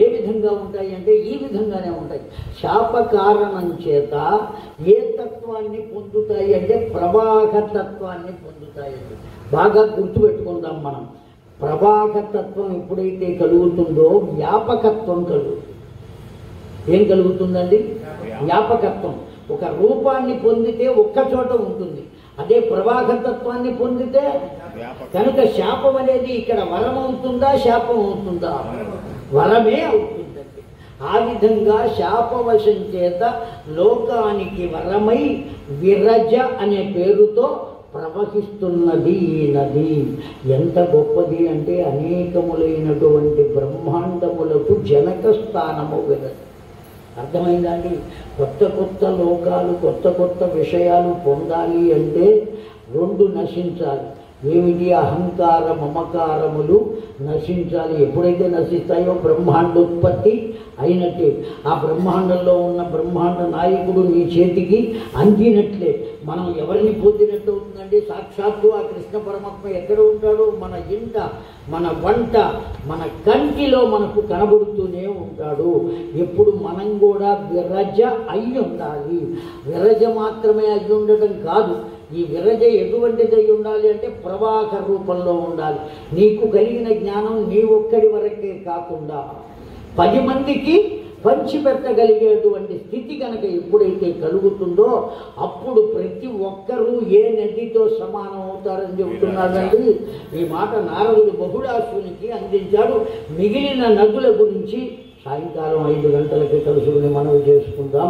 ఏ విధంగా ఉంటాయి అంటే ఈ విధంగానే ఉంటాయి. శాప కారణం చేత ఏ తత్వాన్ని పొందుతాయి అంటే ప్రవాహతత్వాన్ని పొందుతాయి. బాగా గుర్తుపెట్టుకుందాం మనం. ప్రవాహతత్వం ఎప్పుడైతే కలుగుతుందో వ్యాపకత్వం కలుగుతుంది. ఏం కలుగుతుందండి? వ్యాపకత్వం. ఒక రూపాన్ని పొందితే ఒక్క చోట ఉంటుంది, అదే ప్రవాహతత్వాన్ని పొందితే. కనుక శాపం అనేది ఇక్కడ వరం అవుతుందా శాపం అవుతుందా? వరమే అవుతుందండి. ఆ విధంగా శాపవశం చేత లోకానికి వరమై విరజ అనే పేరుతో ప్రవహిస్తున్నది ఈ నది. ఎంత గొప్పది అంటే అనేకములైనటువంటి బ్రహ్మాండములకు జనక స్థానము విరజ. అర్థమైందండి? కొత్త కొత్త లోకాలు, కొత్త కొత్త విషయాలు పొందాలి అంటే రెండు నశించాలి. ఏమిటి? అహంకార మమకారములు నశించాలి. ఎప్పుడైతే నశిస్తాయో బ్రహ్మాండోత్పత్తి అయినట్టే. ఆ బ్రహ్మాండంలో ఉన్న బ్రహ్మాండ నాయకుడు నీ చేతికి అందినట్లే. మనం ఎవరిని పొందినట్టు అవుతుందండి? సాక్షాత్తు ఆ కృష్ణ పరమాత్మ ఎక్కడ ఉంటాడో మన ఇంట, మన వంట, మన కంటిలో మనకు కనబడుతూనే ఉంటాడు. ఎప్పుడు మనం కూడా విరజ అయి ఉండాలి. విరజ మాత్రమే అయి ఉండటం కాదు, ఈ విరజ ఎటువంటిదై ఉండాలి అంటే ప్రవాహ రూపంలో ఉండాలి. నీకు కలిగిన జ్ఞానం నీ ఒక్కడి వరకే కాకుండా 10 మందికి పంచిపెట్టగలిగేటువంటి స్థితి కనుక ఎప్పుడైతే కలుగుతుందో అప్పుడు ప్రతి ఒక్కరూ ఏ నదితో సమానం అవుతారని చెబుతున్నాడండి. ఈ మాట నారదుడు బహుళాశ్వునికి అందించాడు. మిగిలిన నదుల గురించి సాయంకాలం 5 గంటలకి కలుసుకుని మనవి చేసుకుందాం.